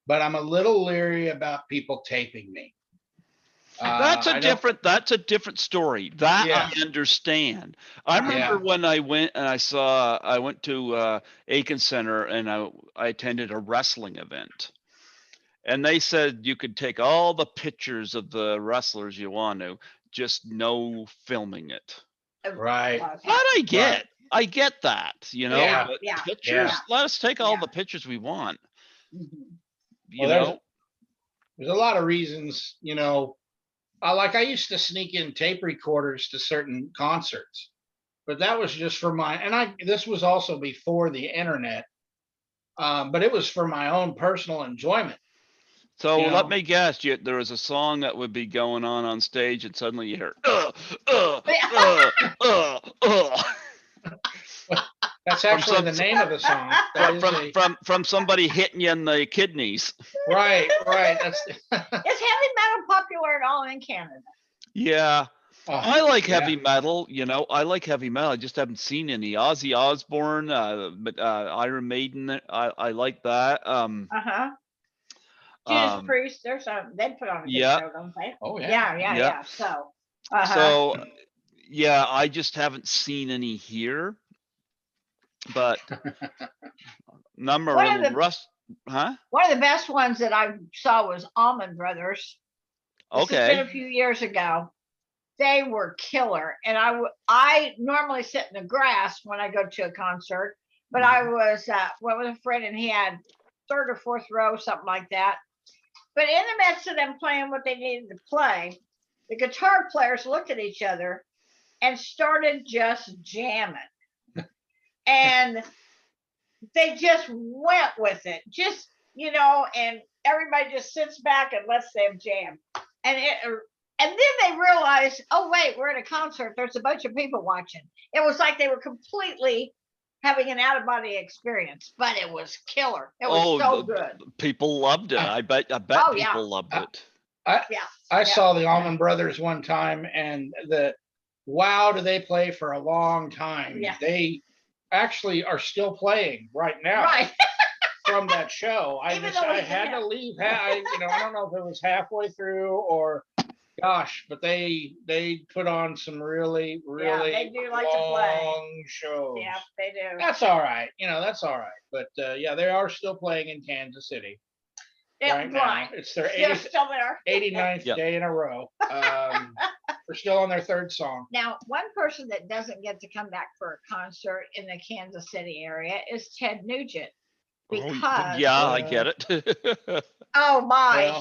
But I'm a little leery about people taping me. That's I a don't- different story. That Yeah. I understand. I remember Yeah. when I went and I went to Aiken Center and I attended a wrestling event. And they said you could take all the pictures of the wrestlers you want to, just no filming it. Right. That I get that, Yeah. but Yeah. pictures, Yeah. let us take all Yeah. the pictures we want, Mhm. you Well, know? there's a lot of reasons, like I used to sneak in tape recorders to certain concerts, but that was just for this was also before the internet, but it was for my own personal enjoyment. So You let know? me guess, there was a song that would be going on stage and suddenly you hear, uh. That's From actually the name of the song. That is from somebody hitting you in the kidneys. right. That's Is heavy metal popular at all in Canada? Yeah. oh, I like yeah. heavy metal, I like heavy metal. I just haven't seen any. Ozzy Osbourne, but Iron Maiden, I like that. Judas Um, Priest, there's they'd put on a good yeah. show, don't they? Oh Yeah. Yeah. So, So yeah, I just haven't seen any here, but number One of the- rust, huh? one of the best ones that I saw was Allman Brothers. This has been Okay. a few years ago. They were killer, and I normally sit in the grass when I go to a concert, but I was went with a friend, and he had third or fourth row, something like that. But in the midst of them playing what they needed to play, the guitar players looked at each other and started just jamming, and they just went with it, and everybody just sits back and lets them jam, and then they realized, oh wait, we're at a concert. There's a bunch of people watching. It was like they were completely having an out of body experience, but it was killer. It was so good. People loved it. I bet Oh, yeah. people loved it. I saw the Allman Brothers one time, and wow, do they play for a long time? Yeah. They actually are still playing right now. Right. From that show. I had to leave. I don't know if it was halfway through or gosh, but they put on some really they do like to play. long shows. Yeah, they do. That's all right. That's all right. But yeah, they are still playing in Kansas City right now. It's their They're still there. 89th Yep. day in a row. They're still on their third song. Now, one person that doesn't get to come back for a concert in the Kansas City area is Ted Nugent. Because yeah, I get it. oh my, Well,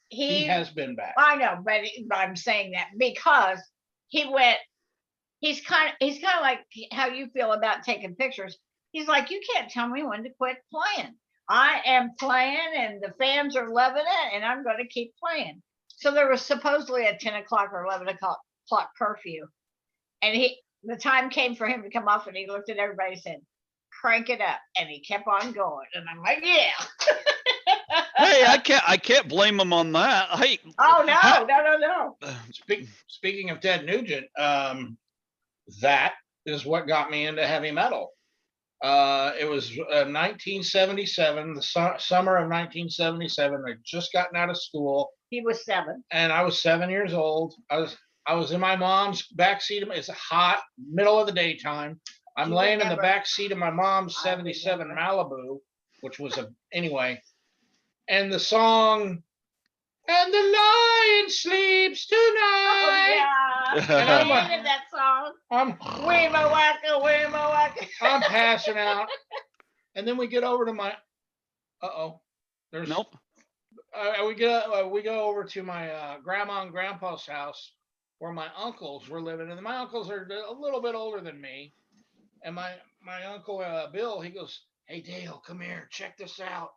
he has been back. I know, but I'm saying that because he went. He's kind of like how you feel about taking pictures. He's like, you can't tell me when to quit playing. I am playing, and the fans are loving it, and I'm going to keep playing. So there was supposedly a 10 o'clock or 11 o'clock curfew, and the time came for him to come off, and he looked at everybody and said, crank it up, and he kept on going, and I'm like, yeah. Hey, I can't blame him on that. Hey, oh no. Speaking of Ted Nugent, that is what got me into heavy metal. It was 1977, the summer of 1977. I'd just gotten out of school. He was 7, and I was 7 years old. I was in my mom's backseat. It's hot, middle of the daytime. I'm laying in the back seat of my mom's 77 Malibu, which was anyway. And the song, "And the Lion Sleeps Tonight." Oh, yeah. I hated that song. I'm Wee-ma-wacka. I'm passing out. And then we get over to my there's nope. We go over to my grandma and grandpa's house where my uncles were living, and my uncles are a little bit older than me. And my uncle Bill, he goes, "Hey Dale, come here, check this out."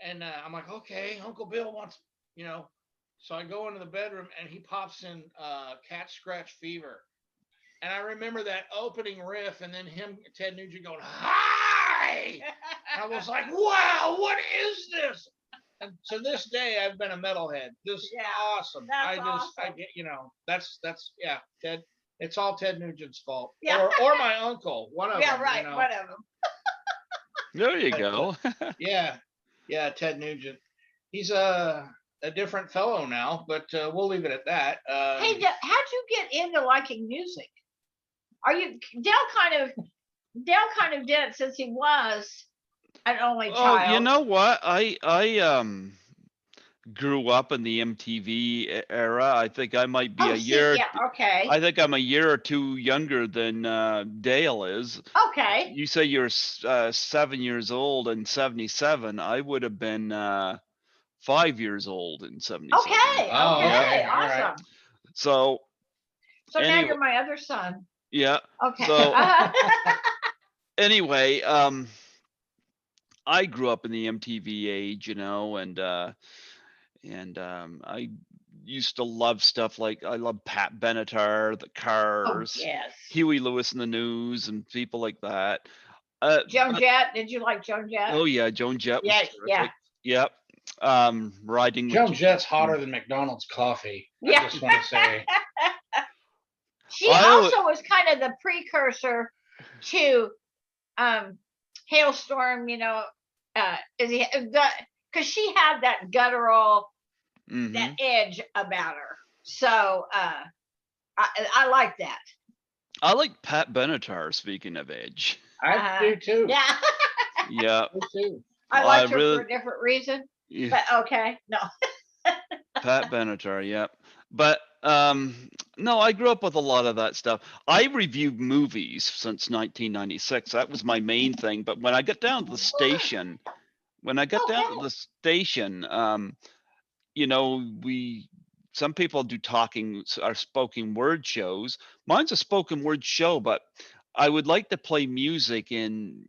And I'm like, "Okay, Uncle Bill wants, So I go into the bedroom, and he pops in Cat Scratch Fever. And I remember that opening riff, and then Ted Nugent going, "Hi!" I was like, "Wow, what is this?" And to this day, I've been a metalhead. This is awesome. I get, that's Ted. It's all Ted Nugent's fault, or my uncle, one of them. Yeah, right, one of them. There you go. Yeah, Ted Nugent. He's a different fellow now, but we'll leave it at that. Hey, how'd you get into liking music? Are you Dale kind of did it since he was an only child. Oh, you know what? I grew up in the MTV era. I think I might be okay. I think I'm a year or two younger than Dale is. Okay. You say you're 7 years old in '77. I would have been 5 years old in '77. Okay. Oh, Okay. okay. All right. Awesome. So So now anyway, you're my other son. yeah. Okay. So anyway, I grew up in the MTV age, you know, and I used to love stuff like I love Pat Benatar, the Cars, yes. Huey Lewis and the News, and people like that. Joan Jett. Did you like Joan Jett? Oh yeah, Joan Jett was terrific. Yeah. Yep. Riding with Joan Jett's hotter than McDonald's coffee. Yeah. I just want to say. She also was kind of the precursor to Hailstorm, you know, because she had that guttural, that edge about her. So I like that. I like Pat Benatar, speaking of edge. I do too. Yeah. Yeah. Me too. I liked her for a different reason. Yeah. But okay, no. Pat Benatar, yep. But no, I grew up with a lot of that stuff. I reviewed movies since 1996. That was my main thing. But when I got down to the station, you know, some people do spoken word shows. Mine's a spoken word show, but I would like to play music to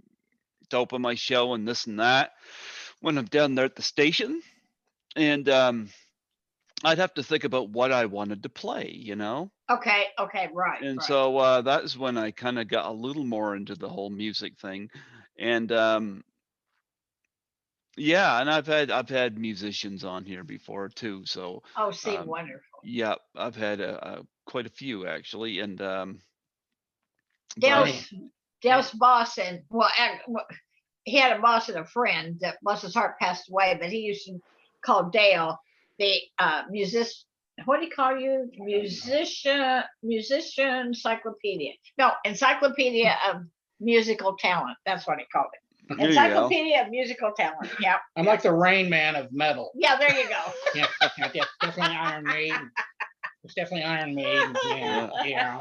open my show and this and that when I'm down there at the station. And I'd have to think about what I wanted to play, you know? Okay, right. And right. so that is when I kind of got a little more into the whole music thing. And yeah, and I've had musicians on here before too. So wonderful. yeah, I've had quite a few actually. And Dale's boss, and he had a boss and a friend that bless his heart passed away, but he used to call Dale the musician. What do you call you? Musician encyclopedia. No, encyclopedia of musical talent. That's what he called it. Encyclopedia of musical talent. Yeah. I'm like the Rain Man of metal. Yeah, there you go. Yeah, definitely Iron Maiden. It's definitely Iron Maiden. Yeah.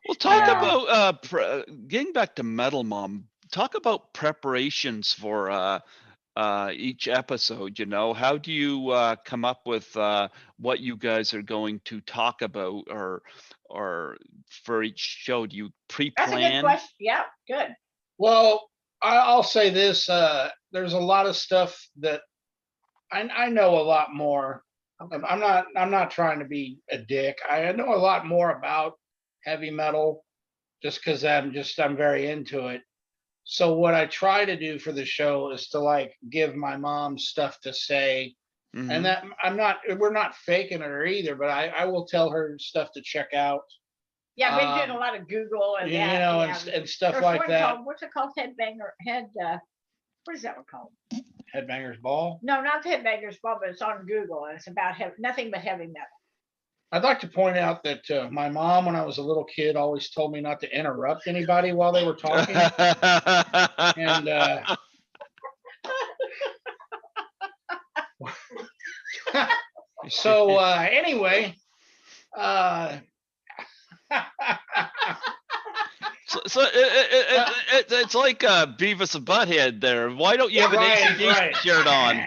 Well, talk about getting back to Metal Mom. Talk about preparations for each episode. You know, how do you come up with what you guys are going to talk about, or for each show? Do you pre-plan? That's a good question. Yeah, good. Well, I'll say this: there's a lot of stuff that I know a lot more. I'm not trying to be a dick. I know a lot more about heavy metal just because I'm very into it. So what I try to do for the show is to like give my mom stuff to say, and that we're not faking her either, but I will tell her stuff to check out. Yeah, we did a lot of Google and and stuff like that. What's it called? What is that one called? Headbangers Ball? No, not the Headbangers Ball, but it's on Google and it's about nothing but heavy metal. I'd like to point out that my mom, when I was a little kid, always told me not to interrupt anybody while they were talking. And so anyway, So it's like Beavis and Butthead there. Why don't you have an AC/DC shirt on?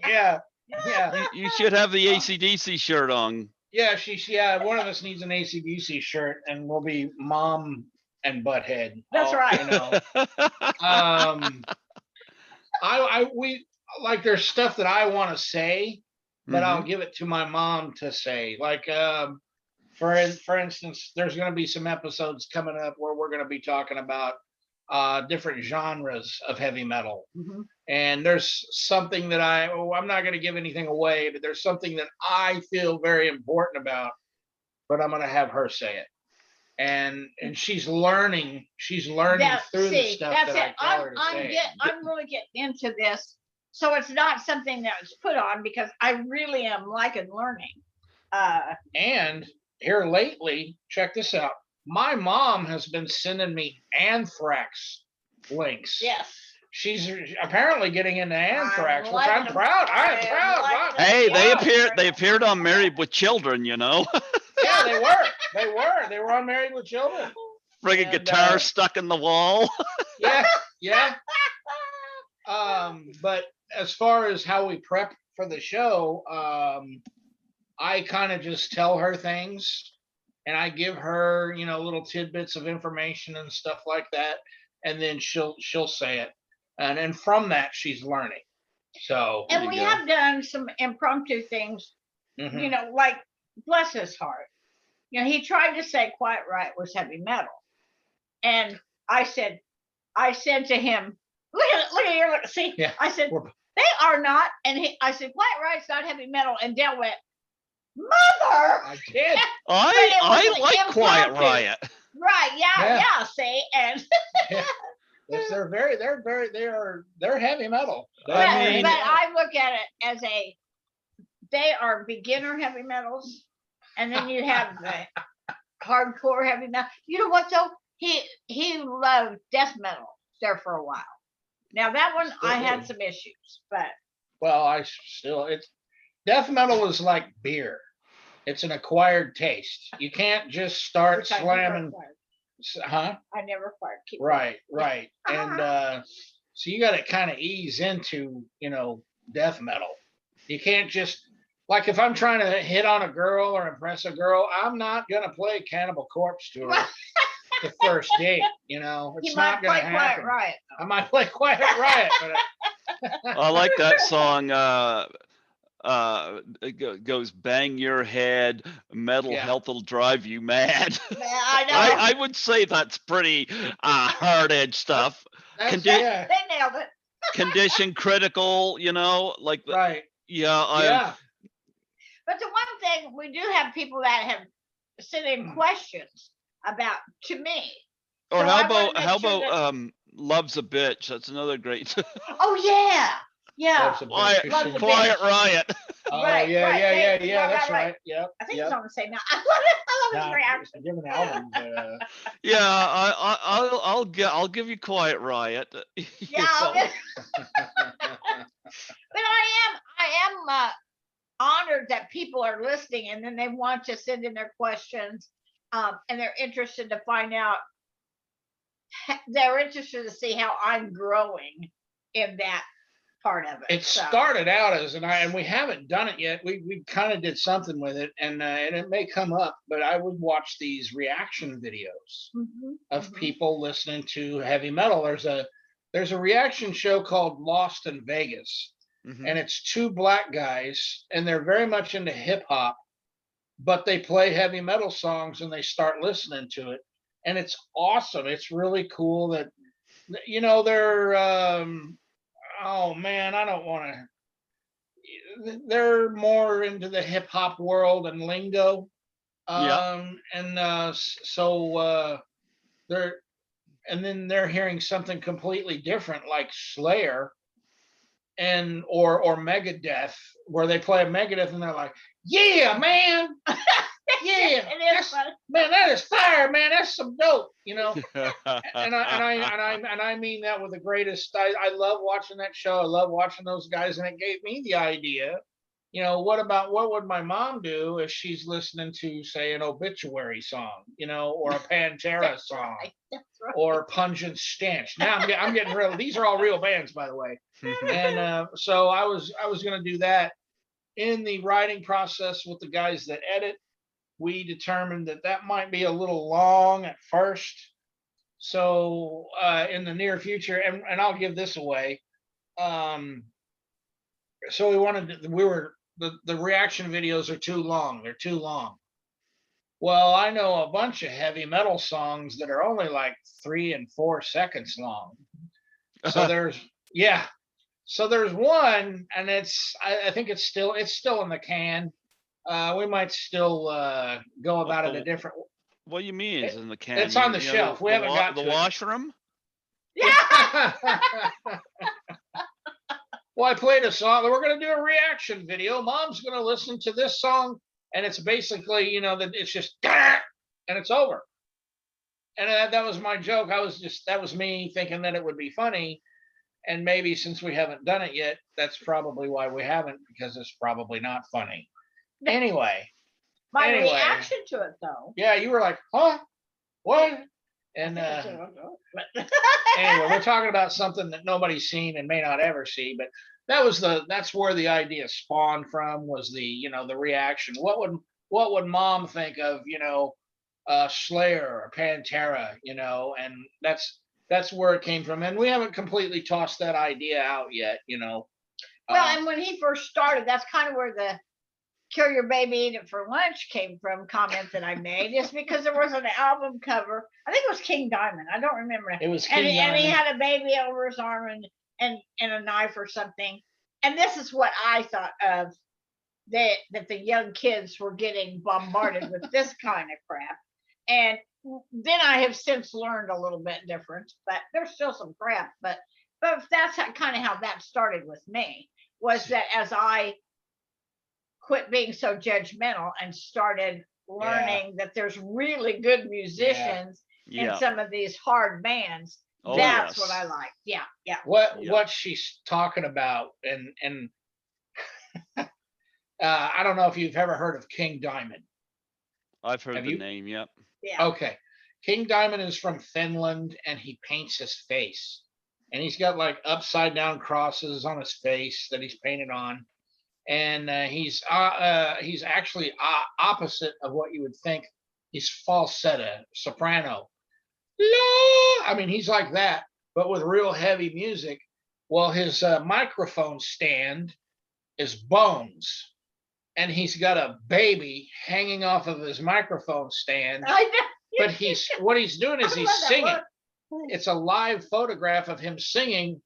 Yeah. You should have the AC/DC shirt on. Yeah, one of us needs an AC/DC shirt, and we'll be Mom and Butthead. That's right. You know, we like there's stuff that I want to say, but I'll give it to my mom to say. Like, for instance, there's going to be some episodes coming up where we're going to be talking about different genres of heavy metal. And there's something that I'm not going to give anything away, but there's something that I feel very important about, but I'm going to have her say it. And she's learning through the stuff that I tell her to say. I'm really getting into this So it's not something that's put on because I really am liking learning. And here lately, check this out. My mom has been sending me Anthrax links. Yes. She's apparently getting into Anthrax, which liking I'm them. proud. I am I am proud. liking them. Hey, Yeah. they appeared on Married with Children, you know. Yeah, they were. They were on Married with Children. Friggin' And, guitar stuck in the wall. Yeah, yeah. But as far as how we prep for the show, I kind of just tell her things, and I give her, little tidbits of information and stuff like that, and then she'll say it, and from that she's learning. So And we have done some impromptu things, like bless his heart. He tried to say Quiet Riot was heavy metal. And I said to him, look at here, see, yeah, I said, they are not. And I said, Quiet Riot's not heavy metal. And Dale went, Mother! I did. I like Quiet Riot. Right, yeah, see, and yes, they're heavy metal. But I look at it as they are beginner heavy metals, and then you have the hardcore heavy metal. You know what though? He loved death metal there for a while. Now that one I had some issues, but death metal is like beer. It's an acquired taste. You can't just start slamming. Huh? I never acquired. Right. And so you got to kind of ease into, death metal. You can't just, like, if I'm trying to hit on a girl or impress a girl, I'm not gonna play Cannibal Corpse to her the first date. It's not gonna happen. Riot, I might play Quiet Riot, but I like that song. It goes bang your head, mental health will drive you mad. I know. I would say that's pretty hard edge stuff. They nailed it. Condition critical, like right. Yeah. But the one thing, we do have people that have sent in questions about to me. Or how about Love's a Bitch? That's another great. Oh yeah. Yeah. Quiet Riot. Oh, right, yeah. That's right. Yep. I think it's on the same now. I love his reaction. Different album. Yeah, I'll give you Quiet Riot. Yeah. But I am honored that people are listening, and then they want to send in their questions, and they're interested to find out. They're interested to see how I'm growing in that part of it. It started out as and we haven't done it yet. We kind of did something with it, and it may come up, but I would watch these reaction videos of people listening to heavy metal. There's a reaction show called Lost in Vegas, and it's two black guys, and they're very much into hip hop, but they play heavy metal songs and they start listening to it, and it's awesome. It's really cool that they're oh man, I don't want to. They're more into the hip hop world and lingo, so they're hearing something completely different, like Slayer, or Megadeth, where they play a Megadeth and they're like, "Yeah, man, yeah, man, that is fire, man. That's some dope," And I mean that with the greatest. I love watching that show. I love watching those guys, and it gave me the idea. What would my mom do if she's listening to, say, an Obituary song, or a Pantera song, or Pungent Stench? Now I'm getting real. These are all real bands, by the way. And so I was going to do that. In the writing process with the guys that edit, we determined that might be a little long at first. So in the near future, and I'll give this away. So the reaction videos are too long. They're too long. Well, I know a bunch of heavy metal songs that are only like 3 and 4 seconds long. So there's one, and I think it's still in the can. We might still go about it a different. What do you mean it's in the can? It's on the shelf. We haven't got the washroom. Yeah. Well, I played a song. We're going to do a reaction video. Mom's going to listen to this song, and it's basically, that it's just and it's over. And that was my joke. That was me thinking that it would be funny. And maybe since we haven't done it yet, that's probably why we haven't, because it's probably not funny. Anyway. My reaction to it, though. Yeah, you were like, huh? What? And anyway, we're talking about something that nobody's seen and may not ever see, but that's where the idea spawned from, was the reaction. What would Mom think of, Slayer or Pantera, and that's where it came from. And we haven't completely tossed that idea out yet, Well, and when he first started, that's kind of where the "Kill Your Baby, Eat It for Lunch" came from, comment that I made, is because there was an album cover. I think it was King Diamond. I don't remember. It was King Diamond. And he had a baby over his arm and a knife or something. And this is what I thought of, that the young kids were getting bombarded with this kind of crap. And then I have since learned a little bit different, but there's still some crap. But that's kind of how that started with me, was that as I quit being so judgmental and started learning that there's really good musicians in some of these hard bands. Oh, that's what I like. Yeah. What she's talking about, and I don't know if you've ever heard of King Diamond. I've heard the name. Yep. Yeah. Okay. King Diamond is from Finland, and he paints his face, and he's got like upside down crosses on his face that he's painted on. And he's actually opposite of what you would think. He's falsetto, soprano. I mean, he's like that, but with real heavy music. Well, his microphone stand is bones, and he's got a baby hanging off of his microphone stand. I know. But what he's doing is he's singing. It's a live photograph of him singing.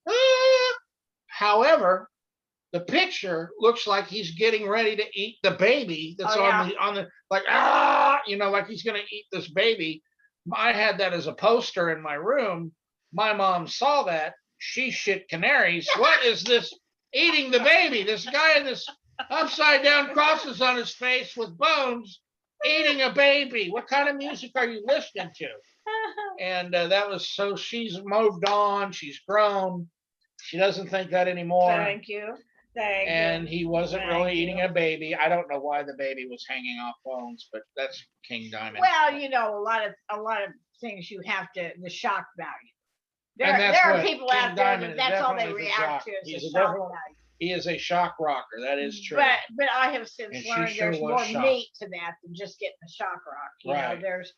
However, the picture looks like he's getting ready to eat the baby that's on the like like he's gonna eat this baby. I had that as a poster in my room. My mom saw that. She shit canaries. What is this eating the baby? This guy in this upside down crosses on his face with bones eating a baby. What kind of music are you listening to? And that was so. She's moved on. She's grown. She doesn't think that anymore. Thank you. And he wasn't really eating a baby. I don't know why the baby was hanging off bones, but that's King Diamond. Well, a lot of things you have to, the shock value. There are people King out there Diamond that's all they definitely react to is the shock value. He is a shock rocker. That is true. But I have since And learned sure there's was more shocked. meat to that than just getting a shock rock. You know, there's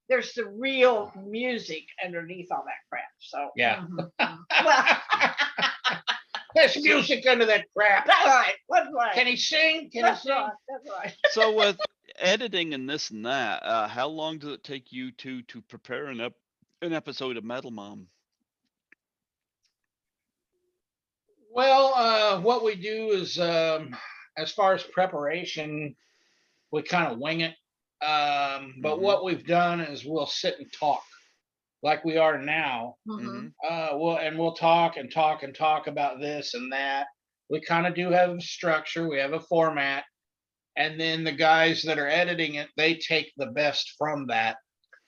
there's the real music underneath all that crap. So well, there's music under that crap. That's right. That's right. Can he sing? That's right. That's right. So with editing and this and that, how long does it take you to prepare an episode of Metal Mom? Well, what we do is, as far as preparation, we kind of wing it. But what we've done is we'll sit and talk like we are now. We'll talk and talk and talk about this and that. We kind of do have a structure. We have a format. And then the guys that are editing it, they take the best from that.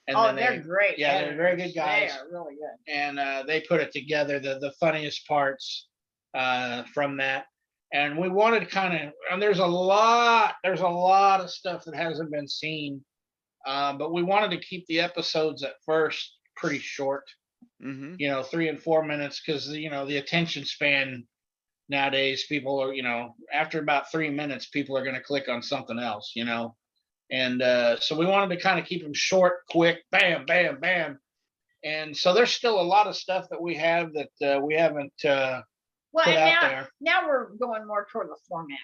And they're great. Yeah, editors. they're very good guys. They are really good. And they put it together, the funniest parts from that. And we wanted and there's a lot of stuff that hasn't been seen. But we wanted to keep the episodes at first pretty short, 3 and 4 minutes, because the attention span nowadays, people are, after about 3 minutes, people are going to click on something else, and so we wanted to kind of keep them short, quick, bam, bam, bam. And so there's still a lot of stuff that we have that we haven't put out there. Now we're going more toward the format.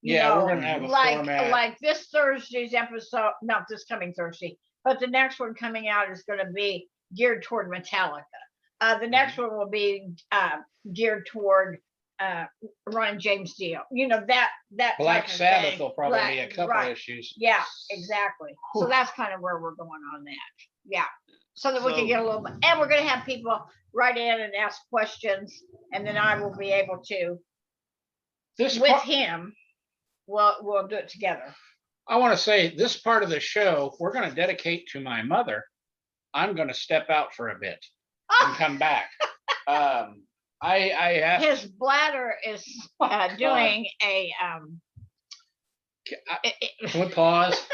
We're going to have a format. Like this Thursday's episode, not this coming Thursday, but the next one coming out is going to be geared toward Metallica. The next one will be geared toward Run James Dio. You know, that Black type of Sabbath thing. will probably Right, be a couple right. issues. Yeah, exactly. So Whew. that's kind of where we're going on that. Yeah. So that we can So- get a little bit, and we're going to have people write in and ask questions, and then I will be able to, This with part, him, we'll do it together. I want to say this part of the show, we're going to dedicate to my mother. I'm going to step out for a bit and come back. I asked. His bladder is doing a Can we pause?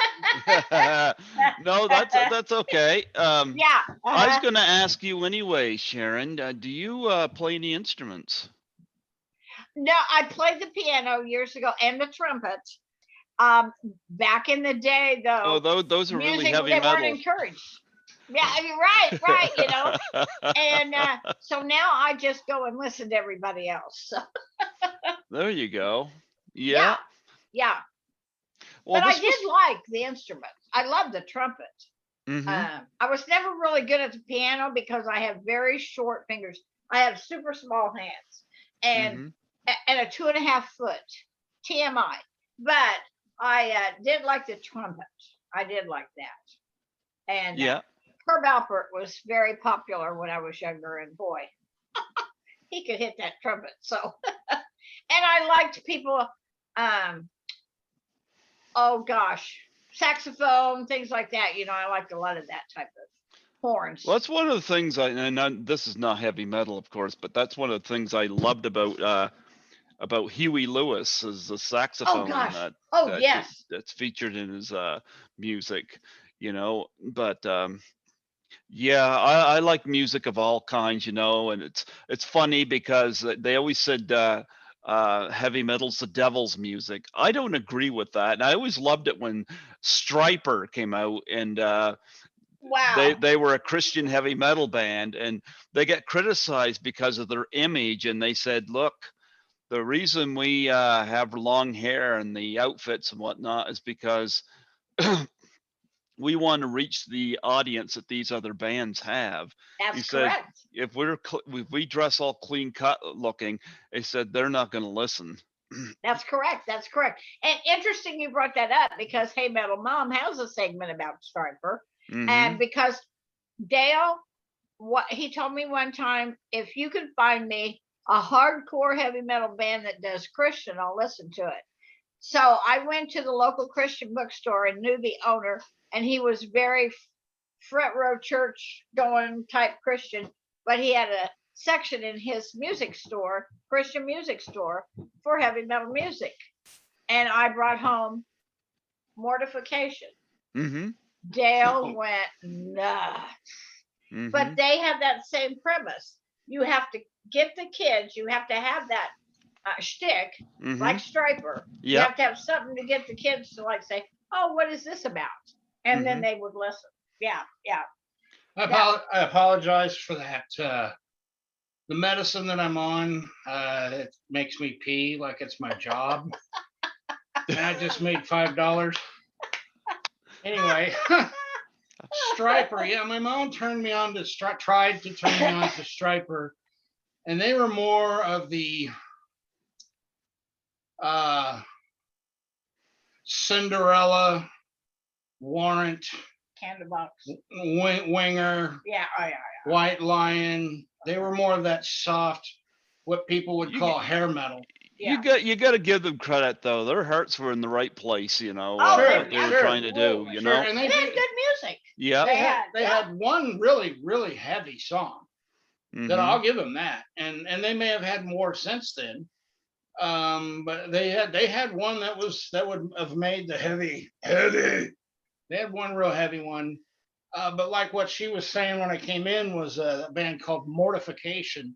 No, that's okay. yeah. I was going to ask you anyway, Sharon. Do you play any instruments? No, I played the piano years ago and the trumpet. Back in the day, though, Oh, those are really music, heavy they weren't metal. encouraged. Yeah, I mean, right, you know. And so now I just go and listen to everybody else. So, There you go. yeah, Yeah. yeah. Well, But I this did like the instrument. I love the trumpet. Mhm. I was never really good at the piano because I have very short fingers. I have super small hands and Mhm. and a 2.5 foot TMI. But I did like the trumpet. I did like that. And Yeah. Herb Alpert was very popular when I was younger, and boy, he could hit that trumpet. So, and I liked people. Oh gosh, saxophone, things like that. You know, I liked a lot of that type of horns. Well, that's one of the things this is not heavy metal, of course, but that's one of the things I loved about Huey Lewis is the saxophone gosh. Oh, that yes. that's featured in his music, you know. But yeah, I like music of all kinds, you know, and it's funny because they always said heavy metal's the devil's music. I don't agree with that, and I always loved it when Stryper came out and Wow. they were a Christian heavy metal band, and they got criticized because of their image, and they said, look, the reason we have long hair and the outfits and whatnot is because we want to reach the audience that these other bands have. That's He said, correct. if we dress all clean cut looking, they said they're not going to listen. That's correct. That's correct. And interesting you brought that up because Hey Metal Mom has a segment about Stryper. Mhm. And because Dale, what he told me one time, if you could find me a hardcore heavy metal band that does Christian, I'll listen to it. So I went to the local Christian bookstore and knew the owner, and he was very front row church going type Christian, but he had a section in his music store, Christian music store, for heavy metal music. And I brought home Mortification. Mhm. Dale went nuts. Mhm. But they have that same premise. You have to get the kids, you have to have that shtick, Mhm. like Stryper. You Yep. have to have something to get the kids to like say, oh, what is this about? And then they would listen. Yeah, yeah. I apologize for that. The medicine that I'm on, it makes me pee like it's my job. And I just made $5. Anyway, Stryper. Yeah, my mom turned me on to tried to turn me on to Stryper, and they were more of the Cinderella, Warrant, Candlebox. Winger, Yeah, oh yeah. White Lion. They were more of that soft, what people would call hair metal. You got to give them credit though. Their hearts were in the right place, you know. Oh, what they were trying to do, you know. And They had good music. Yeah. They had one really, really heavy song that I'll give them that, and they may have had more since then. But they had one that would have made the heavy. They had one real heavy one. But like what she was saying when I came in was a band called Mortification,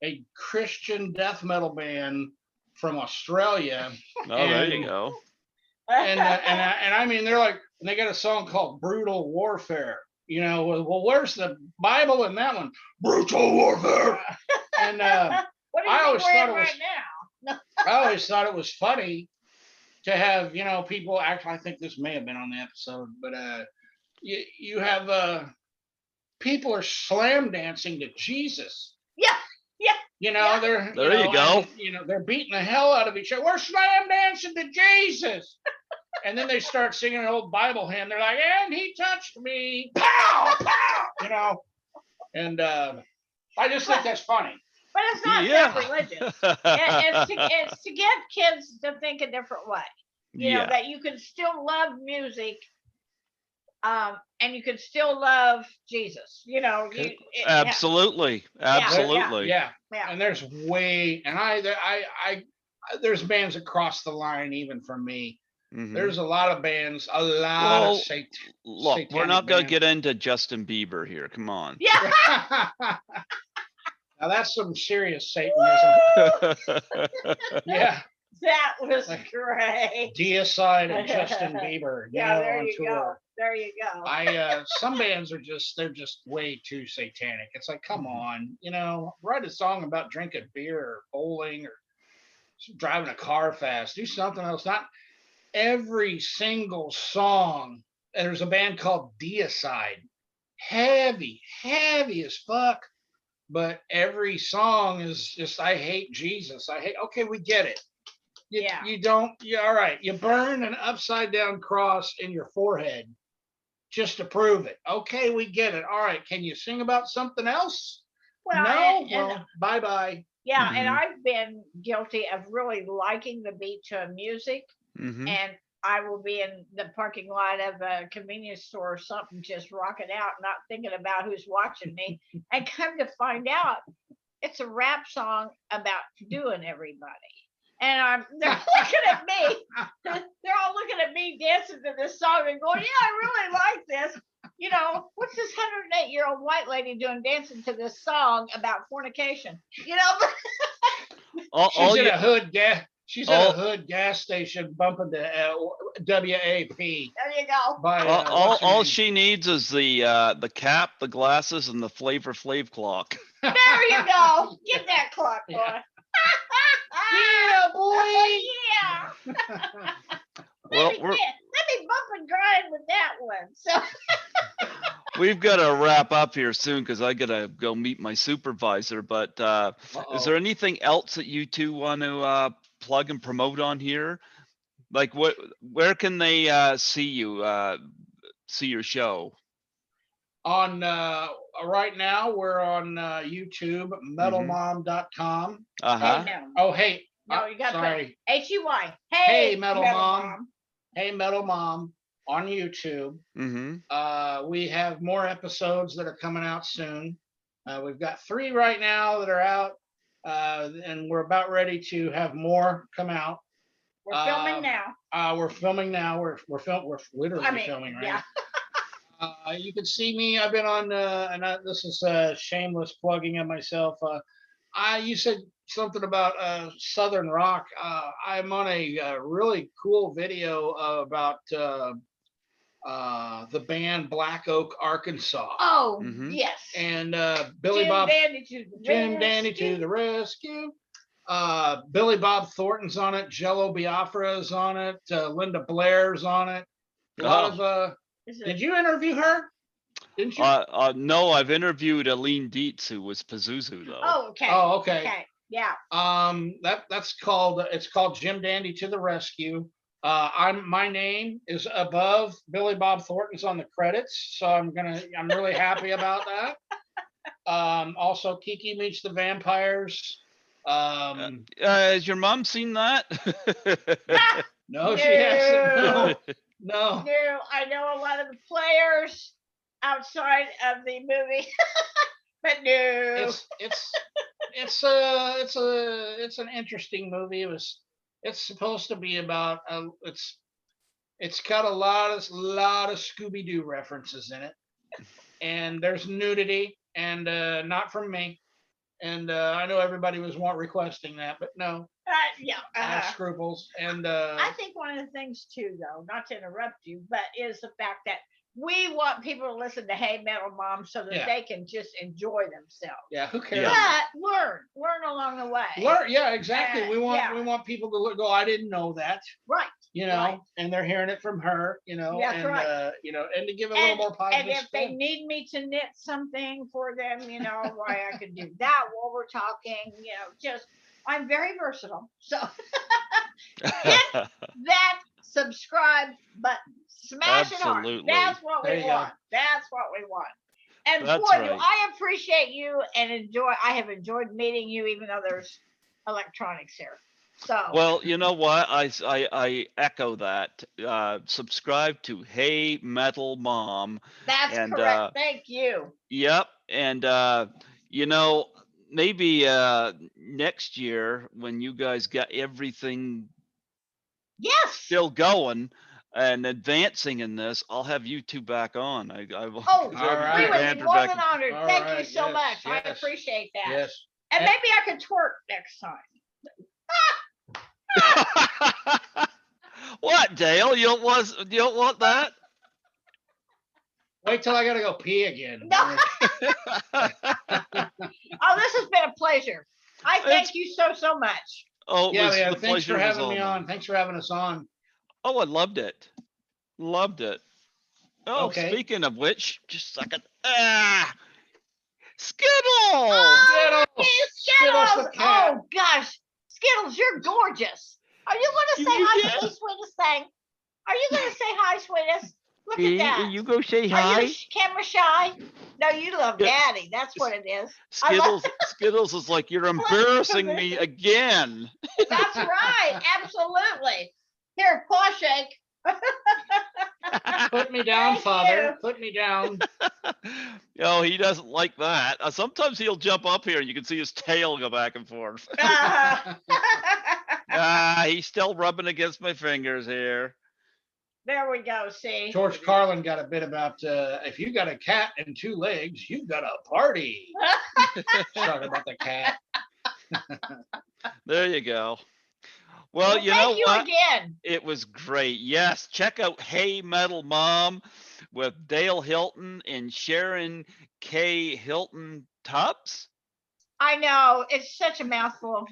a Christian death metal band from Australia. Oh, there you go. And I mean, they got a song called Brutal Warfare. You know, well, where's the Bible in that one? Brutal Warfare. And what are you wearing right now? I always thought it was funny to have, you know, people act. I think this may have been on the episode, but you have people are slam dancing to Jesus. Yeah. Yeah. You know, Yeah. There you go. And, they're beating the hell out of each other. We're slam dancing to Jesus. And then they start singing an old Bible hymn. They're like, and he touched me. Pow, pow, And I just think that's funny. But it's not sacrilegious. It's to get kids to think a different way. You know, that you can still love music, and you can still love Jesus. You know, Absolutely. Yeah. And there's there's bands across the line, even for me. Mm-hmm. There's a lot of bands, of look, we're not going to get into Justin Bieber here. Come on. Yeah. Now that's some serious Satanism. Yeah. That was great. Deicide and Justin Bieber. There you go. There you go. Some bands are they're just way too satanic. It's like, come on, write a song about drinking beer or bowling or driving a car fast. Do something else. Not every single song. There's a band called Deicide. Heavy as fuck. But every song is just, I hate Jesus. Okay, we get it. You don't, all right. You burn an upside down cross in your forehead just to prove it. Okay, we get it. All right. Can you sing about something else? Well, no. Bye-bye. Yeah, and I've been guilty of really liking the beat to music. And I will be in the parking lot of a convenience store or something, just rocking out, not thinking about who's watching me, and come to find out it's a rap song about doing everybody. And they're looking at me. They're all looking at me dancing to this song and going, yeah, I really like this. What's this 108-year-old white lady doing dancing to this song about fornication? She's in a hood gas. She's at a hood gas station bumping the WAP. There you go. All she needs is the cap, the glasses, and the Flavor Flav clock. There you go. Get that clock, boy. Yeah, boy. Yeah. Well, let me bump and grind with that one. So we've got to wrap up here soon because I got to go meet my supervisor. But is there anything else that you two want to plug and promote on here? Like where can they see you, see your show? On right now we're on YouTube, metalmom.com. Oh, hey. No, you got sorry. HEY. Hey, Metal Mom. Hey, Metal Mom on YouTube. We have more episodes that are coming out soon. We've got 3 right now that are out, and we're about ready to have more come out. We're filming now. We're filming now. We're literally filming right now. You can see me. I've been on, this is shameless plugging of myself. You said something about Southern rock. I'm on a really cool video about the band Black Oak, Arkansas. Oh, yes. And Jim Dandy to the rescue. Billy Bob Thornton's on it. Jello Biafra's on it. Linda Blair's on it. A lot of did you interview her? Didn't you? No, I've interviewed Aline Dietz, who was Pazuzu, though. Oh, okay. Oh, okay. Yeah. It's called Jim Dandy to the Rescue. My name is above Billy Bob Thornton's on the credits, so I'm really happy about that. Also Kiki Meets the Vampires. Has your mom seen that? No, she hasn't. No. I know a lot of the players outside of the movie, but no. It's an interesting movie. It's supposed to be about it's got a lot of Scooby-Doo references in it, and there's nudity, and not from me, and I know everybody was requesting that, but no. I have scruples, and I think one of the things too, though, not to interrupt you, but is the fact that we want people to listen to Hey Metal Mom so that Yeah. they can just enjoy themselves. Yeah, who cares? Yeah. But learn along the way. Learn, yeah, exactly. We want Yeah. we want people to go, I didn't know that, Right. you know, Right. and they're hearing it from her, you know, That's and right. you know, and to give it a little more And positive if they spin. need me to knit something for them, you know, why I could do that while we're talking, you know, just I'm very versatile. So hit that subscribe button. Smash it hard. Absolutely. That's what There we you go. want. That's what we want. And That's boy, do right. I appreciate you and I have enjoyed meeting you, even though there's electronics here. So Well, you know what? I echo that. Subscribe to Hey Metal Mom. that's And correct. Thank you. yep. And you know, maybe next year when you guys got everything Yes. still going and advancing in this, I'll have you two back on. I will Oh, All right. we would be banter more back than and- honored. All Thank you right, so yes, much. I yes, appreciate that. Yes. And And- maybe I could twerk next time. What, Dale? You don't want that? Wait till I gotta go pee again. No. Oh, this has been a pleasure. I thank you so much. Oh, it Yeah, was man. the Thanks pleasure for was having all me mine. on. Thanks for having us on. Oh, I loved it. Loved it. Oh, Okay. speaking of which, just a second. Skittles! Oh, Skittles! Skittles! Skittles the cat. Oh gosh, Skittles, you're gorgeous. Are you going to say You hi did. to me, sweetest thing? Are you going to say hi, sweetest? Look at that. You go say Are hi. you camera shy? No, you love Yeah. Daddy. That's what it is. I love- Skittles is like, you're embarrassing me again. That's right. Absolutely. Here, paw shake. Put me down, Thank Father. you. Put me down. Oh, he doesn't like that. Sometimes he'll jump up here and you can see his tail go back and forth. He's still rubbing against my fingers here. There we go. See. George Carlin got a bit about if you got a cat and two legs, you got a party. Talking about the cat. There you go. Well, you know thank you what? again. It was great. Yes, check out Hey Metal Mom with Dale Hilton and Sharon Kay Hilton Tubbs. I know it's such a mouthful.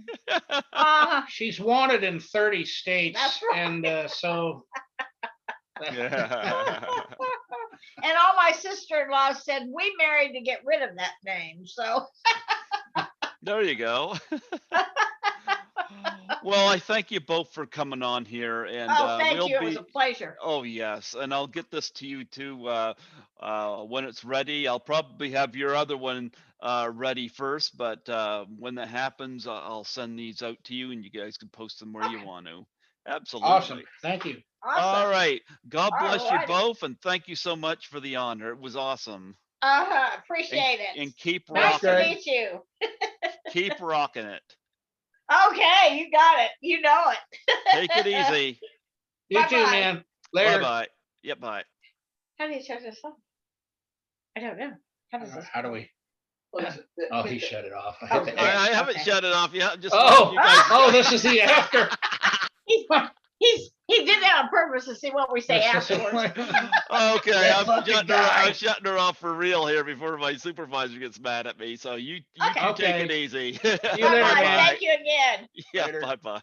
She's wanted in 30 states. That's right. And so. Yeah. And all my sister-in-law said we married to get rid of that name. So There you go. Well, I thank you both for coming on here, and thank we'll you. be. It was a pleasure. Oh yes, and I'll get this to you too when it's ready. I'll probably have your other one ready first, but when that happens, I'll send these out to you, and you guys can post them where you Okay. want to. Absolutely. Awesome. Thank you. Awesome. All right. God bless you Alrighty. both, and thank you so much for the honor. It was awesome. Appreciate it. And keep Nice to rocking. Greg. meet you. Keep rocking it. Okay, you got it. You know it. Take it easy. You too, Bye-bye. man. Bye Later. bye. Yep. Bye. How do you shut this off? I don't know. How does this? How do we? Well, Oh, he shut it off. I Oh, hit the yeah. X. I haven't Okay. shut it off yet. Just Oh, you guys. oh, this is the after. He did that on purpose to see what we say afterwards. Okay, That I'm fucking shutting, guy. I'm shutting her off for real here before my supervisor gets mad at me. So you Okay. two take it easy. You later, Bye-bye. man. Thank you again. Yeah, Later. bye bye.